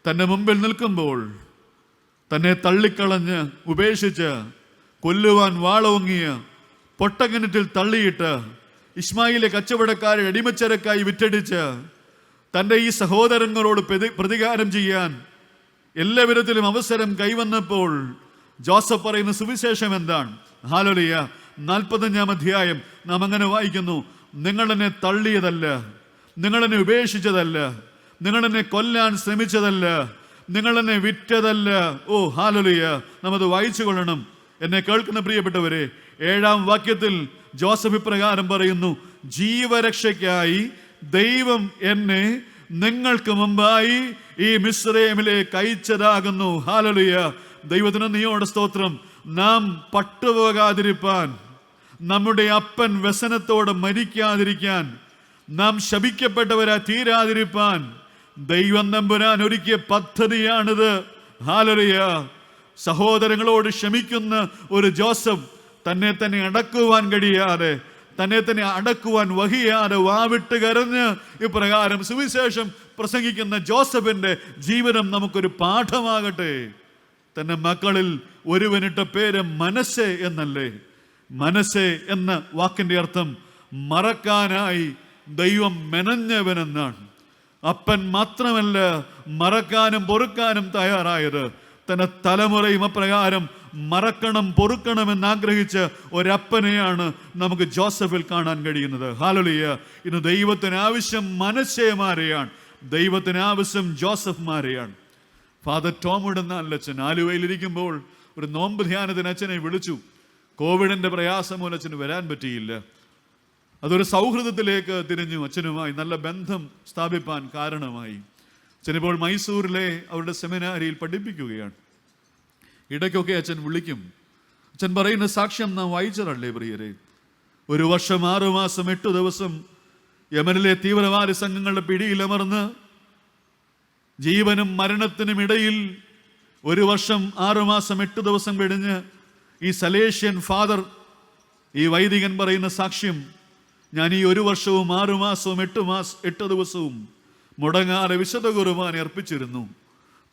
Speaker 1: തൻ്റെ മുമ്പിൽ നിൽക്കുമ്പോൾ തന്നെ തള്ളിക്കളഞ്ഞ് ഉപേക്ഷിച്ച് കൊല്ലുവാൻ വാളോങ്ങിയ പൊട്ടക്കിണറ്റിൽ തള്ളിയിട്ട് ഇസ്മായിലെ കച്ചവടക്കാരെ അടിമച്ചരക്കായി വിറ്റടിച്ച് തൻ്റെ ഈ സഹോദരങ്ങളോട് പ്രതികാരം ചെയ്യാൻ എല്ലാ വിധത്തിലും അവസരം കൈവന്നപ്പോൾ ജോസഫ് പറയുന്ന സുവിശേഷം എന്താണ്? ഹല്ലേലൂയ. 45-ാം അധ്യായം നാം അങ്ങനെ വായിക്കുന്നു, നിങ്ങളെന്നെ തള്ളിയതല്ല, നിങ്ങളെന്നെ ഉപേക്ഷിച്ചതല്ല, നിങ്ങളെന്നെ കൊല്ലാൻ ശ്രമിച്ചതല്ല, നിങ്ങളെന്നെ വിറ്റതല്ല. ഓ ഹല്ലേലൂയ. നാം അത് വായിച്ചു കൊള്ളണം. എന്നെ കേൾക്കുന്ന പ്രിയപ്പെട്ടവരെ, 7-ാം വാക്യത്തിൽ ജോസഫ് ഇപ്രകാരം പറയുന്നു, ജീവരക്ഷയ്ക്കായി ദൈവം എന്നെ നിങ്ങൾക്ക് മുമ്പായി ഈ മിസ്രയീമിലേക്ക് അയച്ചതാകുന്നു. ഹല്ലേലൂയ. ദൈവത്തിന് നന്ദിയോടെ സ്തോത്രം. നാം പട്ടുപോകാതിരിപ്പാൻ, നമ്മുടെ അപ്പൻ വ്യസനത്തോടെ മരിക്കാതിരിക്കാൻ, നാം ശപിക്കപ്പെട്ടവരാ തീരാതിരിപ്പാൻ ദൈവം തമ്പുരാൻ ഒരുക്കിയ പദ്ധതിയാണിത്. ഹല്ലേലൂയ. സഹോദരങ്ങളോട് ക്ഷമിക്കുന്ന ഒരു ജോസഫ് തന്നെ തന്നെ അടക്കുവാൻ കഴിയാതെ, തന്നെ തന്നെ അടക്കുവാൻ വഹിയാതെ വാവിട്ട് കരഞ്ഞ് ഇപ്രകാരം സുവിശേഷം പ്രസംഗിക്കുന്ന ജോസഫിന്റെ ജീവിതം നമുക്കൊരു പാഠമാകട്ടെ. തന്റെ മക്കളിൽ ഒരുവനിട്ട പേര് മനസ്സേ എന്നല്ലേ? മനസ്സേ എന്ന വാക്കിന്റെ അർത്ഥം മറക്കാനായി ദൈവം മെനഞ്ഞവനെന്നാണ്. അപ്പൻ മാത്രമല്ല മറക്കാനും പൊറുക്കാനും തയ്യാറായത്. തന്റെ തലമുറയും അപ്രകാരം മറക്കണം പൊറുക്കണമെന്ന് ആഗ്രഹിച്ച ഒരപ്പനെയാണ് നമുക്ക് ജോസഫിൽ കാണാൻ കഴിയുന്നത്. ഹല്ലേലൂയ. ഇന്ന് ദൈവത്തിന് ആവശ്യം മനസ്സേമാരെയാണ്, ദൈവത്തിന് ആവശ്യം ജോസഫ്മാരെയാണ്. ഫാദർ ടോമുടെ അച്ഛൻ ആലുവയിലിരിക്കുമ്പോൾ ഒരു നോമ്പ് ധ്യാനത്തിന് അച്ഛനെ വിളിച്ചു. കോവിഡിന്റെ പ്രയാസം മൂലം അച്ഛന് വരാൻ പറ്റിയില്ല. അതൊരു സൗഹൃദത്തിലേക്ക് തിരിഞ്ഞു. അച്ഛനുമായി നല്ല ബന്ധം സ്ഥാപിപ്പാൻ കാരണമായി. അച്ഛനിപ്പോൾ മൈസൂരിലെ അവരുടെ സെമിനാരിയിൽ പഠിപ്പിക്കുകയാണ്. ഇടയ്ക്കൊക്കെ അച്ഛൻ വിളിക്കും. അച്ഛൻ പറയുന്ന സാക്ഷ്യം നാം വായിച്ചതല്ലേ പ്രിയരെ? 1 വർഷം 6 മാസം 8 ദിവസം യമനിലെ തീവ്രവാദി സംഘങ്ങളുടെ പിടിയിലമർന്ന് ജീവനും മരണത്തിനും ഇടയിൽ 1 വർഷം 6 മാസം 8 ദിവസം കഴിഞ്ഞ് ഈ സലേഷ്യൻ ഫാദർ, ഈ വൈദികൻ പറയുന്ന സാക്ഷ്യം, ഞാൻ ഈ 1 വർഷവും 6 മാസവും 8 ദിവസവും മുടങ്ങാതെ വിശുദ്ധ കുർബാന അർപ്പിച്ചിരുന്നു.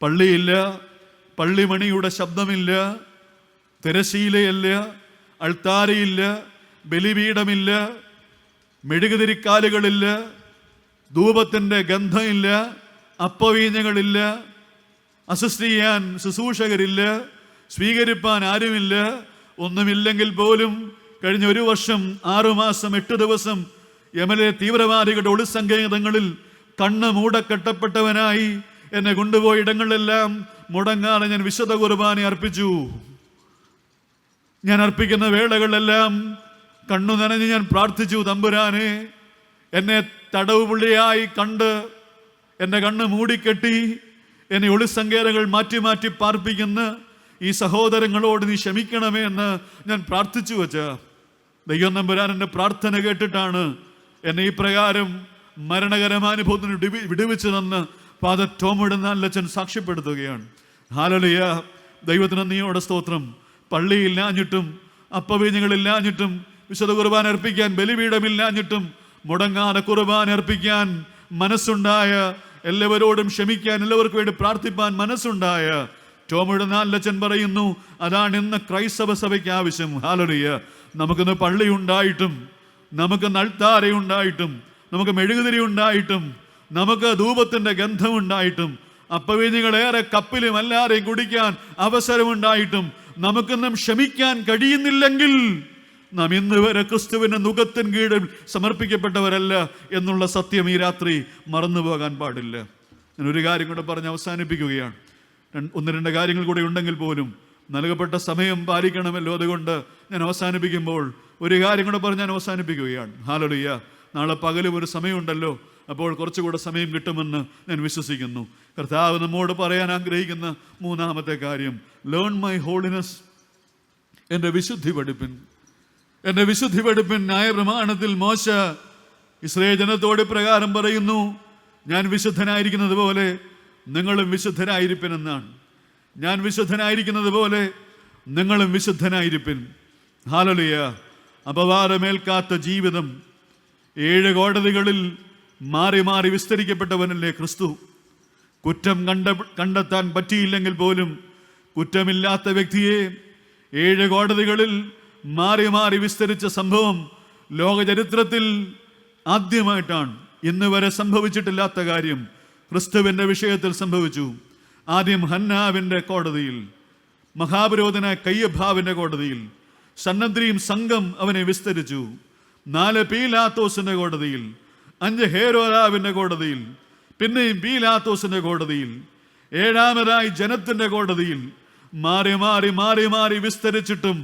Speaker 1: പള്ളിയില്ല, പള്ളിമണിയുടെ ശബ്ദമില്ല, തിരശീലയല്ല, അൾത്താരയില്ല, ബലിപീഠമില്ല, മെഴുകുതിരിക്കാലുകളില്ല, ധൂപത്തിൻ്റെ ഗന്ധമില്ല, അപ്പവീഞ്ഞകളില്ല, അസിസ്റ്റ് ചെയ്യാൻ ശുശ്രൂഷകരില്ല, സ്വീകരിപ്പാൻ ആരുമില്ല. ഒന്നുമില്ലെങ്കിൽ പോലും കഴിഞ്ഞ 1 വർഷം 6 മാസം 8 ദിവസം യമനിലെ തീവ്രവാദികളുടെ ഒളിസങ്കേതങ്ങളിൽ കണ്ണ് മൂടക്കെട്ടപ്പെട്ടവനായി എന്നെ കൊണ്ടുപോയ ഇടങ്ങളിലെല്ലാം മുടങ്ങാതെ ഞാൻ വിശുദ്ധ കുർബാന അർപ്പിച്ചു. ഞാൻ അർപ്പിക്കുന്ന വേളകളിലെല്ലാം കണ്ണു നനഞ്ഞ് ഞാൻ പ്രാർത്ഥിച്ചു, തമ്പുരാനെ എന്നെ തടവ് പുള്ളിയായി കണ്ട് എൻ്റെ കണ്ണ് മൂടിക്കെട്ടി എന്നെ ഒളിസങ്കേതങ്ങൾ മാറ്റി മാറ്റി പാർപ്പിക്കുന്ന ഈ സഹോദരങ്ങളോട് നീ ക്ഷമിക്കണമേ എന്ന് ഞാൻ പ്രാർത്ഥിച്ചു വച്ച ദൈവം തമ്പുരാൻ എൻ്റെ പ്രാർത്ഥന കേട്ടിട്ടാണ് എന്നെ ഈ പ്രകാരം മരണകരമാനുഭവത്തിന് വിടുവിച്ചു തന്ന് ഫാദർ ടോമിടുന്ന അച്ഛൻ സാക്ഷ്യപ്പെടുത്തുകയാണ്. ഹല്ലേലൂയ. ദൈവത്തിന് നന്ദിയോടെ സ്തോത്രം. പള്ളിയില്ലാഞ്ഞിട്ടും അപ്പവീഞ്ഞകളില്ലാഞ്ഞിട്ടും വിശുദ്ധ കുർബാന അർപ്പിക്കാൻ ബലിപീഠമില്ലാഞ്ഞിട്ടും മുടങ്ങാതെ കുർബാന അർപ്പിക്കാൻ മനസ്സുണ്ടായ, എല്ലാവരോടും ക്ഷമിക്കാൻ, എല്ലാവർക്കും വേണ്ടി പ്രാർത്ഥിപ്പാൻ മനസ്സുണ്ടായ ടോമിടുന്ന അച്ഛൻ പറയുന്നു, അതാണ് ഇന്ന് ക്രൈസ്തവ സഭയ്ക്ക് ആവശ്യം. ഹല്ലേലൂയ. നമുക്കിന്ന് പള്ളി ഉണ്ടായിട്ടും, നമുക്ക് അൾത്താരയുണ്ടായിട്ടും, നമുക്ക് മെഴുകുതിരി ഉണ്ടായിട്ടും, നമുക്ക് ധൂപത്തിൻ്റെ ഗന്ധമുണ്ടായിട്ടും, അപ്പവീഞ്ഞികളേറെ കപ്പിലും എല്ലാവരെയും കുടിക്കാൻ അവസരമുണ്ടായിട്ടും നമുക്കൊന്നും ക്ഷമിക്കാൻ കഴിയുന്നില്ലെങ്കിൽ നാം ഇന്ന് വരെ ക്രിസ്തുവിൻ്റെ നുകത്തിൻ കീഴിൽ സമർപ്പിക്കപ്പെട്ടവരല്ല എന്നുള്ള സത്യം ഈ രാത്രി മറന്നു പോകാൻ പാടില്ല. ഞാൻ ഒരു കാര്യം കൂടെ പറഞ്ഞ് അവസാനിപ്പിക്കുകയാണ്. 1-2 കാര്യങ്ങൾ കൂടെ ഉണ്ടെങ്കിൽ പോലും നൽകപ്പെട്ട സമയം പാലിക്കണമല്ലോ. അതുകൊണ്ട് ഞാൻ അവസാനിപ്പിക്കുമ്പോൾ ഒരു കാര്യം കൂടെ പറഞ്ഞ് ഞാൻ അവസാനിപ്പിക്കുകയാണ്. ഹല്ലേലൂയ. നാളെ പകലും ഒരു സമയമുണ്ടല്ലോ, അപ്പോൾ കുറച്ചുകൂടെ സമയം കിട്ടുമെന്ന് ഞാൻ വിശ്വസിക്കുന്നു. കർത്താവ് നമ്മോട് പറയാൻ ആഗ്രഹിക്കുന്ന 3-ാമത്തെ കാര്യം, ലേൺ മൈ ഹോളിനെസ്. എൻ്റെ വിശുദ്ധി പഠിപ്പിൻ, എൻ്റെ വിശുദ്ധി പഠിപ്പിൻ. ന്യായപ്രമാണത്തിൽ മോശ ഇസ്രായേൽ ജനത്തോട് പ്രകാരം പറയുന്നു, ഞാൻ വിശുദ്ധനായിരിക്കുന്നത് പോലെ നിങ്ങളും വിശുദ്ധരായിരിപ്പിൻ എന്നാണ്. ഞാൻ വിശുദ്ധനായിരിക്കുന്നത് പോലെ നിങ്ങളും വിശുദ്ധനായിരിപ്പിൻ. ഹല്ലേലൂയ. അപവാദമേൽക്കാത്ത ജീവിതം. 7 കോടതികളിൽ മാറി മാറി വിസ്തരിക്കപ്പെട്ടവനല്ലേ ക്രിസ്തു. കുറ്റം കണ്ടെത്താൻ പറ്റിയില്ലെങ്കിൽ പോലും കുറ്റമില്ലാത്ത വ്യക്തിയെ 7 കോടതികളിൽ മാറി മാറി വിസ്തരിച്ച സംഭവം ലോക ചരിത്രത്തിൽ ആദ്യമായിട്ടാണ്. ഇന്ന് വരെ സംഭവിച്ചിട്ടില്ലാത്ത കാര്യം ക്രിസ്തുവിൻ്റെ വിഷയത്തിൽ സംഭവിച്ചു. ആദ്യം ഹന്നാവിൻ്റെ കോടതിയിൽ, മഹാപുരോഹിതനായ കയ്യഭാവിൻ്റെ കോടതിയിൽ സന്നദ്രിയും സംഘം അവനെ വിസ്തരിച്ചു. 4 പീലാത്തോസിൻ്റെ കോടതിയിൽ, 5 ഹേരോദാവിൻ്റെ കോടതിയിൽ, പിന്നെയും പീലാത്തോസിൻ്റെ കോടതിയിൽ, 7-ാമതായി ജനത്തിൻ്റെ കോടതിയിൽ മാറി മാറി മാറി മാറി വിസ്തരിച്ചിട്ടും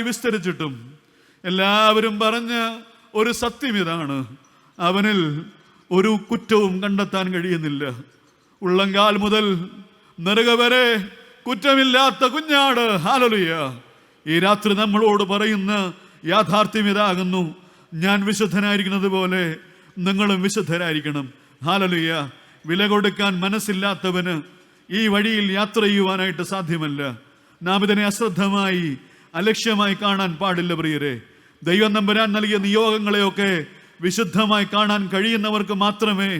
Speaker 1: വിസ്തരിച്ചിട്ടും എല്ലാവരും പറഞ്ഞ ഒരു സത്യം ഇതാണ്, അവനിൽ ഒരു കുറ്റവും കണ്ടെത്താൻ കഴിയുന്നില്ല. ഉള്ളങ്കാൽ മുതൽ നെറുക വരെ കുറ്റമില്ലാത്ത കുഞ്ഞാട്. ഹല്ലേലൂയ. ഈ രാത്രി നമ്മളോട് പറയുന്ന യാഥാർത്ഥ്യം ഇതാകുന്നു, ഞാൻ വിശുദ്ധനായിരിക്കുന്നത് പോലെ നിങ്ങളും വിശുദ്ധരായിരിക്കണം. ഹല്ലേലൂയ. വില കൊടുക്കാൻ മനസ്സില്ലാത്തവന് ഈ വഴിയിൽ യാത്ര ചെയ്യുവാനായിട്ട് സാധ്യമല്ല. നാം ഇതിനെ അശ്രദ്ധമായി അലക്ഷ്യമായി കാണാൻ പാടില്ല പ്രിയരെ. ദൈവം തമ്പുരാൻ നൽകിയ നിയോഗങ്ങളെയൊക്കെ വിശുദ്ധമായി കാണാൻ കഴിയുന്നവർക്ക് മാത്രമേ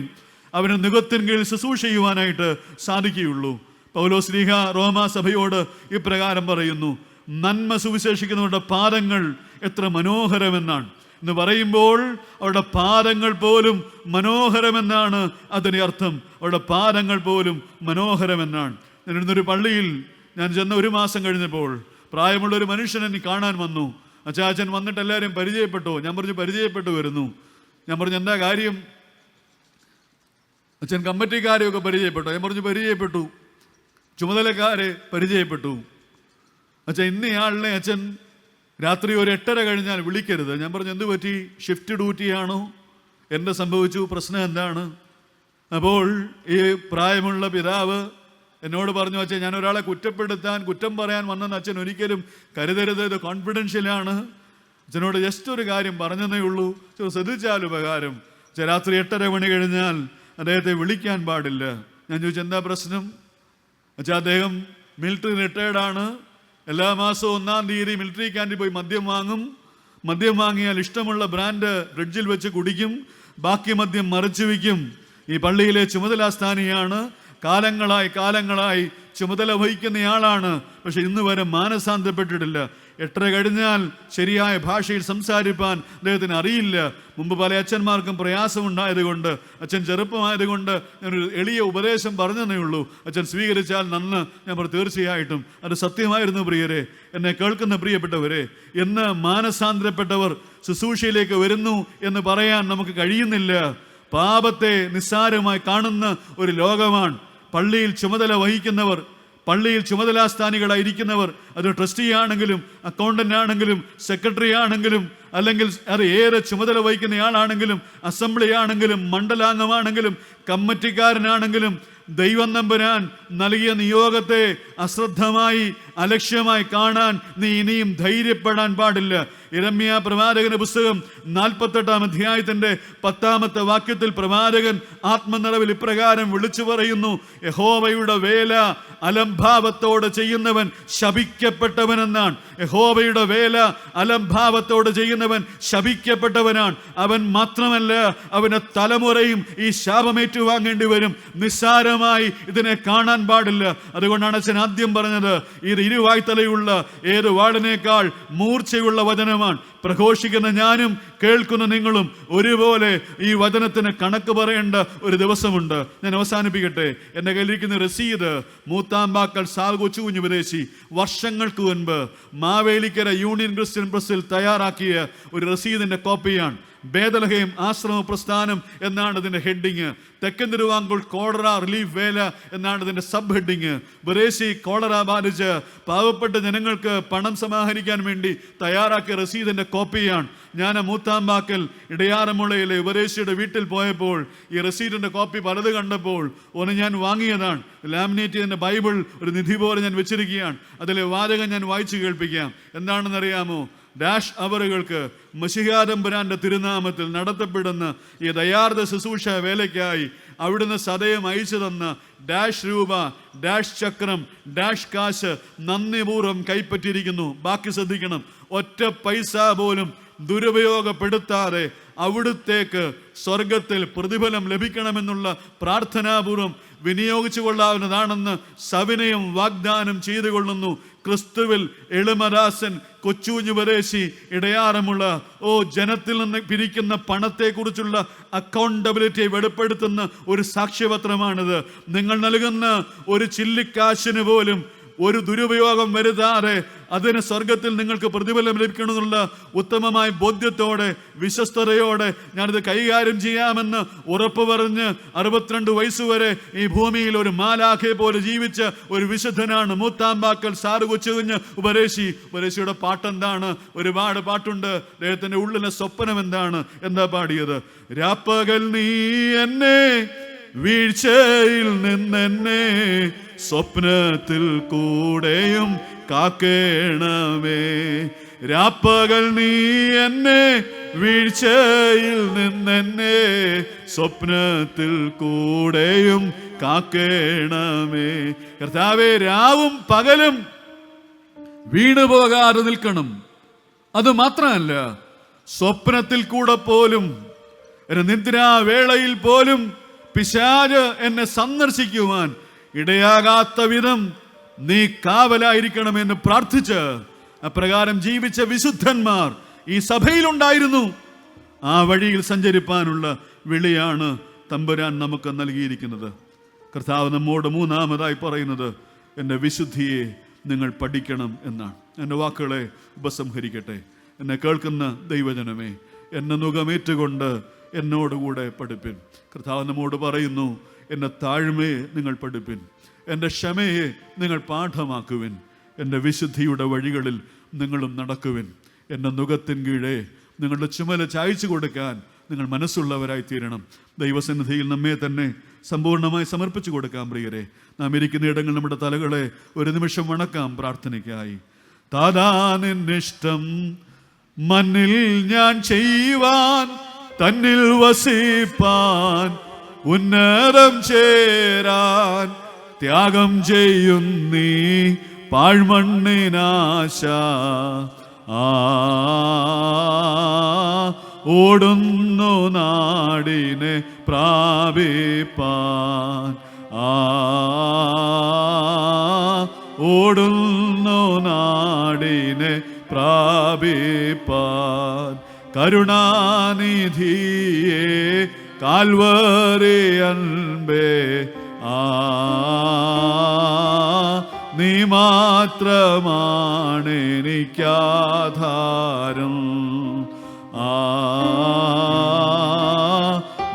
Speaker 1: അവന് നുകത്തിൻ കീഴിൽ ശുശ്രൂഷ ചെയ്യുവാനായിട്ട് സാധിക്കുകയുള്ളൂ. പൗലോസ് ശ്ലീഹ റോമാ സഭയോട് ഇപ്രകാരം പറയുന്നു, നന്മ സുവിശേഷിക്കുന്നവരുടെ പാദങ്ങൾ എത്ര മനോഹരമെന്നാണ് എന്ന് പറയുമ്പോൾ അവരുടെ പാദങ്ങൾ പോലും മനോഹരമെന്നാണ് അതിൻ്റെ അർത്ഥം. അവരുടെ പാദങ്ങൾ പോലും മനോഹരമെന്നാണ്. ഞാനിരുന്നൊരു പള്ളിയിൽ ഞാൻ ചെന്ന 1 മാസം കഴിഞ്ഞപ്പോൾ പ്രായമുള്ള ഒരു മനുഷ്യൻ എന്നെ കാണാൻ വന്നു. അച്ചാച്ചൻ വന്നിട്ട് എല്ലാവരും പരിചയപ്പെട്ടോ? ഞാൻ പറഞ്ഞു പരിചയപ്പെട്ടു വരുന്നു. ഞാൻ പറഞ്ഞു എന്താ കാര്യം? അച്ഛൻ കമ്മിറ്റിക്കാരെയൊക്കെ പരിചയപ്പെട്ടോ? ഞാൻ പറഞ്ഞു പരിചയപ്പെട്ടു. ചുമതലക്കാരെ പരിചയപ്പെട്ടു. അച്ഛൻ ഇന്നയാളിനെ അച്ഛൻ രാത്രി ഒരു 8:30 കഴിഞ്ഞാൽ വിളിക്കരുത്. ഞാൻ പറഞ്ഞു എന്ത് പറ്റി? ഷിഫ്റ്റ് ഡ്യൂട്ടിയാണോ? എന്ത് സംഭവിച്ചു? പ്രശ്നം എന്താണ്? അപ്പോൾ ഈ പ്രായമുള്ള പിതാവ് എന്നോട് പറഞ്ഞു, അച്ഛൻ ഞാൻ ഒരാളെ കുറ്റപ്പെടുത്താൻ, കുറ്റം പറയാൻ വന്നെന്ന് അച്ഛൻ ഒരിക്കലും കരുതരുത്, ഇത് കോൺഫിഡൻഷ്യലാണ്. അച്ഛനോട് ജസ്റ്റ് ഒരു കാര്യം പറഞ്ഞതേ ഉള്ളൂ, ശ്രദ്ധിച്ചാൽ ഉപകാരം. രാത്രി 8:30 മണി കഴിഞ്ഞാൽ അദ്ദേഹത്തെ വിളിക്കാൻ പാടില്ല. ഞാൻ ചോദിച്ചു, എന്താ പ്രശ്നം? അച്ഛാ, അദ്ദേഹം മിലിറ്ററി റിട്ടയർഡാണ്. എല്ലാ മാസവും 1-ാം തീയതി മിലിറ്ററി ക്യാൻറ്റീനിൽ പോയി മദ്യം വാങ്ങും. മദ്യം വാങ്ങിയാൽ ഇഷ്ടമുള്ള ബ്രാൻഡ് ഫ്രിഡ്ജിൽ വെച്ച് കുടിക്കും, ബാക്കി മദ്യം മറിച്ചു വയ്ക്കും. ഈ പള്ളിയിലെ ചുമതലാസ്ഥാനിയാണ്, കാലങ്ങളായി ചുമതല വഹിക്കുന്നയാളാണ്. പക്ഷെ ഇന്ന് വരെ മാനസാന്തരപ്പെട്ടിട്ടില്ല. 8:30 കഴിഞ്ഞാൽ ശരിയായ ഭാഷയിൽ സംസാരിപ്പാൻ അദ്ദേഹത്തിന് അറിയില്ല. മുമ്പ് പല അച്ഛന്മാർക്കും പ്രയാസമുണ്ടായതുകൊണ്ട്, അച്ഛൻ ചെറുപ്പമായതുകൊണ്ട് ഞാനൊരു എളിയ ഉപദേശം പറഞ്ഞതേ ഉള്ളൂ. അച്ഛൻ സ്വീകരിച്ചാൽ നന്ന്. ഞാൻ പറഞ്ഞു, തീർച്ചയായിട്ടും അത് സത്യമായിരുന്നു. പ്രിയരെ, എന്നെ കേൾക്കുന്ന പ്രിയപ്പെട്ടവരെ, എന്ന് മാനസാന്തരപ്പെട്ടവർ ശുശ്രൂഷയിലേക്ക് വരുന്നു എന്ന് പറയാൻ നമുക്ക് കഴിയുന്നില്ല. പാപത്തെ നിസ്സാരമായി കാണുന്ന ഒരു ലോകമാണ്. പള്ളിയിൽ ചുമതല വഹിക്കുന്നവർ, പള്ളിയിൽ ചുമതലാസ്ഥാനികളായിരിക്കുന്നവർ, അത് ട്രസ്റ്റി ആണെങ്കിലും അക്കൗണ്ടന്റ് ആണെങ്കിലും സെക്രട്ടറി ആണെങ്കിലും അല്ലെങ്കിൽ അത് ഏറെ ചുമതല വഹിക്കുന്നയാളാണെങ്കിലും അസംബ്ലി ആണെങ്കിലും മണ്ഡലാംഗമാണെങ്കിലും കമ്മിറ്റിക്കാരനാണെങ്കിലും, ദൈവം തമ്പുരാൻ നൽകിയ നിയോഗത്തെ അശ്രദ്ധമായി അലക്ഷ്യമായി കാണാൻ നീ ഇനിയും ധൈര്യപ്പെടാൻ പാടില്ല. യിരെമ്യാ പ്രവാചകന്റെ പുസ്തകം 48-ാം അധ്യായത്തിന്റെ 10-ാമത്തെ വാക്യത്തിൽ പ്രവാചകൻ ആത്മനിറവിൽ ഇപ്രകാരം വിളിച്ചു പറയുന്നു, യഹോവയുടെ വേല അലംഭാവത്തോടെ ചെയ്യുന്നവൻ ശപിക്കപ്പെട്ടവനെന്നാണ്. യഹോവയുടെ വേല അലംഭാവത്തോടെ ചെയ്യുന്നവൻ ശപിക്കപ്പെട്ടവനാണ്. അവൻ മാത്രമല്ല, അവന്റെ തലമുറയും ഈ ശാപമേറ്റു വാങ്ങേണ്ടി വരും. നിസ്സാരമായി ഇതിനെ കാണാൻ പാടില്ല. അതുകൊണ്ടാണ് അച്ഛൻ ആദ്യം പറഞ്ഞത്, ഇത് ഇരുവായ്ത്തലയുള്ള ഏത് വാളിനേക്കാൾ മൂർച്ചയുള്ള വചനമാണ്. പ്രഘോഷിക്കുന്ന ഞാനും കേൾക്കുന്ന നിങ്ങളും ഒരുപോലെ ഈ വചനത്തിന് കണക്ക് പറയേണ്ട ഒരു ദിവസമുണ്ട്. ഞാൻ അവസാനിപ്പിക്കട്ടെ. എൻ്റെ കയ്യിലിരിക്കുന്ന രസീത് മൂത്താമ്പാക്കൽ സാൽ കൊച്ചുകുഞ്ഞ് ഉപദേശി വർഷങ്ങൾക്ക് മുൻപ് മാവേലിക്കര യൂണിയൻ ക്രിസ്ത്യൻ പ്രസിൽ തയ്യാറാക്കിയ ഒരു രസീതിന്റെ കോപ്പിയാണ്. ബേദലഹേം ആശ്രമ പ്രസ്ഥാനം എന്നാണ് ഇതിന്റെ ഹെഡിങ്. തെക്കൻ തിരുവാങ്കൂർ കോളറ റിലീഫ് വേല എന്നാണ് ഇതിന്റെ സബ് ഹെഡിങ്. ബറേസി കോളറ ബാധിച്ച് പാവപ്പെട്ട ജനങ്ങൾക്ക് പണം സമാഹരിക്കാൻ വേണ്ടി തയ്യാറാക്കിയ രസീതിന്റെ കോപ്പിയാണ്. ഞാൻ മൂത്താമ്പാക്കൽ ഇടയാറമുളയിലെ ബറേസിയുടെ വീട്ടിൽ പോയപ്പോൾ ഈ രസീതിന്റെ കോപ്പി പലത് കണ്ടപ്പോൾ ഒന്ന് ഞാൻ വാങ്ങിയതാണ്. ലാമിനേറ്റ് ചെയ്ത ബൈബിൾ ഒരു നിധി പോലെ ഞാൻ വെച്ചിരിക്കുകയാണ്. അതിലെ വാചകം ഞാൻ വായിച്ചു കേൾപ്പിക്കാം. എന്താണെന്നറിയാമോ? ഡാഷ് അവറുകൾക്ക് മശിഹാതമ്പുരാന്റെ തിരുനാമത്തിൽ നടത്തപ്പെടുന്ന ഈ ദയാർഥ ശുശ്രൂഷ വേലയ്ക്കായി അവിടുന്ന് സദയം അയച്ചു തന്ന ഡാഷ് രൂപ, ഡാഷ് ചക്രം, ഡാഷ് കാശ് നന്ദിപൂർവ്വം കൈപ്പറ്റിയിരിക്കുന്നു. ബാക്കി ശ്രദ്ധിക്കണം. ഒറ്റ പൈസ പോലും ദുരുപയോഗപ്പെടുത്താതെ അവിടുത്തേക്ക് സ്വർഗത്തിൽ പ്രതിഫലം ലഭിക്കണമെന്നുള്ള പ്രാർത്ഥനാപൂർവം വിനിയോഗിച്ചു കൊള്ളാവുന്നതാണെന്ന് സവിനയം വാഗ്ദാനം ചെയ്തു കൊള്ളുന്നു. ക്രിസ്തുവിൽ എളിമദാസൻ കൊച്ചുകുഞ്ഞ് ഉപദേശി ഇടയാറമുള്ള ജനത്തിൽ നിന്ന് പിരിക്കുന്ന പണത്തെക്കുറിച്ചുള്ള അക്കൗണ്ടബിലിറ്റി വെളിപ്പെടുത്തുന്ന ഒരു സാക്ഷ്യപത്രമാണിത്. നിങ്ങൾ നൽകുന്ന ഒരു ചില്ലിക്കാശിന് പോലും ഒരു ദുരുപയോഗം വരുത്താതെ അതിന് സ്വർഗത്തിൽ നിങ്ങൾക്ക് പ്രതിഫലം ലഭിക്കണമെന്നുള്ള ഉത്തമമായ ബോധ്യത്തോടെ വിശ്വസ്തതയോടെ ഞാനിത് കൈകാര്യം ചെയ്യാമെന്ന് ഉറപ്പ് പറഞ്ഞ് 62 വയസ്സുവരെ ഈ ഭൂമിയിൽ ഒരു മാലാഖയെ പോലെ ജീവിച്ച ഒരു വിശുദ്ധനാണ് മൂത്താമ്പാക്കൽ സാറ് കൊച്ചുകുഞ്ഞ് ഉപദേശി. ഉപദേശിയുടെ പാട്ടെന്താണ്? ഒരുപാട് പാട്ടുണ്ട്. അദ്ദേഹത്തിന്റെ ഉള്ളിലെ സ്വപ്നം എന്താണ്? എന്താ പാടിയത്? രാപ്പകൽ നീ എന്നെ വീഴ്ചയിൽ നിന്നെന്നെ സ്വപ്നത്തിൽ കൂടെയും കാക്കേണമേ. രാപ്പകൽ നീ എന്നെ വീഴ്ചയിൽ നിന്നെന്നെ സ്വപ്നത്തിൽ കൂടെയും കാക്കേണമേ. കർത്താവേ, രാവും പകലും വീണുപോകാതെ നിൽക്കണം. അത് മാത്രമല്ല, സ്വപ്നത്തിൽ കൂടെ പോലും, നിദ്രാവേളയിൽ പോലും പിശാച് എന്നെ സന്ദർശിക്കുവാൻ ഇടയാകാത്ത വിധം നീ കാവലായിരിക്കണമെന്ന് പ്രാർത്ഥിച്ച് അപ്രകാരം ജീവിച്ച വിശുദ്ധന്മാർ ഈ സഭയിലുണ്ടായിരുന്നു. ആ വഴിയിൽ സഞ്ചരിപ്പാനുള്ള വിളിയാണ് തമ്പുരാൻ നമുക്ക് നൽകിയിരിക്കുന്നത്. കർത്താവ് നമ്മോട് മൂന്നാമതായി പറയുന്നത്, എൻ്റെ വിശുദ്ധിയെ നിങ്ങൾ പഠിക്കണം എന്നാണ്. എൻ്റെ വാക്കുകളെ ഉപസംഹരിക്കട്ടെ. എന്നെ കേൾക്കുന്ന ദൈവജനമേ, എന്നെ മുഖമേറ്റുകൊണ്ട് എന്നോടുകൂടെ പഠിപ്പിൻ. കർത്താവ് നമ്മോട് പറയുന്നു, എൻ്റെ താഴ്മയെ നിങ്ങൾ പഠിപ്പിൻ, എൻ്റെ ക്ഷമയെ നിങ്ങൾ പാഠമാക്കുവിൻ, എൻ്റെ വിശുദ്ധിയുടെ വഴികളിൽ നിങ്ങളും നടക്കുവിൻ. എൻ്റെ നുകത്തിൻ കീഴെ നിങ്ങളുടെ ചുമല ചായച്ചു കൊടുക്കാൻ നിങ്ങൾ മനസ്സുള്ളവരായി തീരണം. ദൈവസന്നിധിയിൽ നമ്മെ തന്നെ സമ്പൂർണ്ണമായി സമർപ്പിച്ചു കൊടുക്കാം. പ്രിയരെ, നാം ഇരിക്കുന്ന ഇടങ്ങൾ നമ്മുടെ തലകളെ ഒരു നിമിഷം വണക്കാം പ്രാർത്ഥനയ്ക്കായി. താതാ നിന്നിഷ്ടം മണ്ണിൽ ഞാൻ ചെയ്യുവാൻ, തന്നിൽ വസിപ്പാൻ, ഉന്നതം ചേരാൻ ത്യാഗം ചെയ്യുന്നീ പാഴ്മണ്ണിനാശ ഓടുന്നു നാടിനെ പ്രാപിപ്പാൻ, ഓടുന്നു നാടിനെ പ്രാപിപ്പാൻ. കരുണാനിധിയെ കാൽവരി അൻപേ നീ മാത്രമാണ് എനിക്കാധാരം,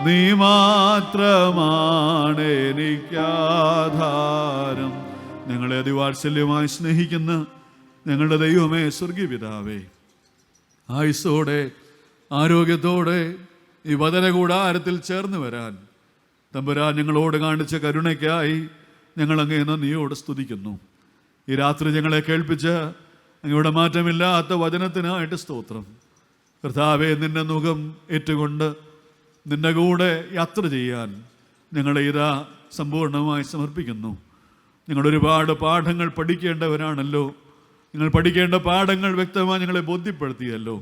Speaker 1: നീ മാത്രമാണ് എനിക്കാധാരം. ഞങ്ങളെ അതിവാത്സല്യമായി സ്നേഹിക്കുന്ന ഞങ്ങളുടെ ദൈവമേ, സ്വർഗീയ പിതാവേ, ആയുസ്സോടെ ആരോഗ്യത്തോടെ ഈ വചന കൂടാരത്തിൽ ചേർന്ന് വരാൻ തമ്പുരാൻ ഞങ്ങളോട് കാണിച്ച കരുണയ്ക്കായി ഞങ്ങൾ അങ്ങേ നന്ദിയോട് സ്തുതിക്കുന്നു. ഈ രാത്രി ഞങ്ങളെ കേൾപ്പിച്ച അങ്ങയുടെ മാറ്റമില്ലാത്ത വചനത്തിനായിട്ട് സ്തോത്രം. കർത്താവേ, നിന്റെ മുഖം ഏറ്റുകൊണ്ട് നിന്റെ കൂടെ യാത്ര ചെയ്യാൻ ഞങ്ങളെ ഇതാ സമ്പൂർണ്ണമായി സമർപ്പിക്കുന്നു. ഞങ്ങളൊരുപാട് പാഠങ്ങൾ പഠിക്കേണ്ടവരാണല്ലോ. നിങ്ങൾ പഠിക്കേണ്ട പാഠങ്ങൾ വ്യക്തമായി ഞങ്ങളെ ബോധ്യപ്പെടുത്തിയല്ലോ.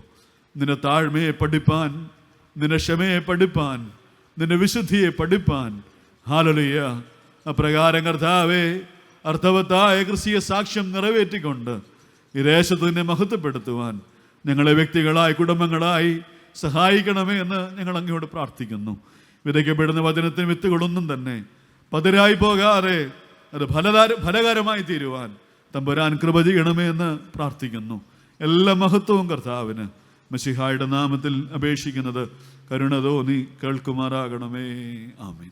Speaker 1: നിന്റെ താഴ്മയെ പഠിപ്പാൻ, നിന്റെ ക്ഷമയെ പഠിപ്പാൻ, നിന്റെ വിശുദ്ധിയെ പഠിപ്പാൻ. ഹല്ലേലൂയ. അപ്രകാരം കർത്താവേ, അർത്ഥവത്തായ ക്രിസ്തീയ സാക്ഷ്യം നിറവേറ്റിക്കൊണ്ട് ഈ ദേശത്ത് നിന്നെ മഹത്വപ്പെടുത്തുവാൻ ഞങ്ങളെ വ്യക്തികളായി കുടുംബങ്ങളായി സഹായിക്കണമേ എന്ന് ഞങ്ങൾ അങ്ങയോട് പ്രാർത്ഥിക്കുന്നു. വിതയ്ക്കപ്പെടുന്ന വചനത്തിന് വിത്തുകളൊന്നും തന്നെ പതിരായി പോകാതെ അത് ഫലകരമായി തീരുവാൻ തമ്പുരാൻ കൃപ ചെയ്യണമേ എന്ന് പ്രാർത്ഥിക്കുന്നു. എല്ലാ മഹത്വവും കർത്താവിന് മശിഹായുടെ നാമത്തിൽ അപേക്ഷിക്കുന്നത് കരുണ തോന്നി കേൾക്കുമാറാകണമേ. ആമേൻ.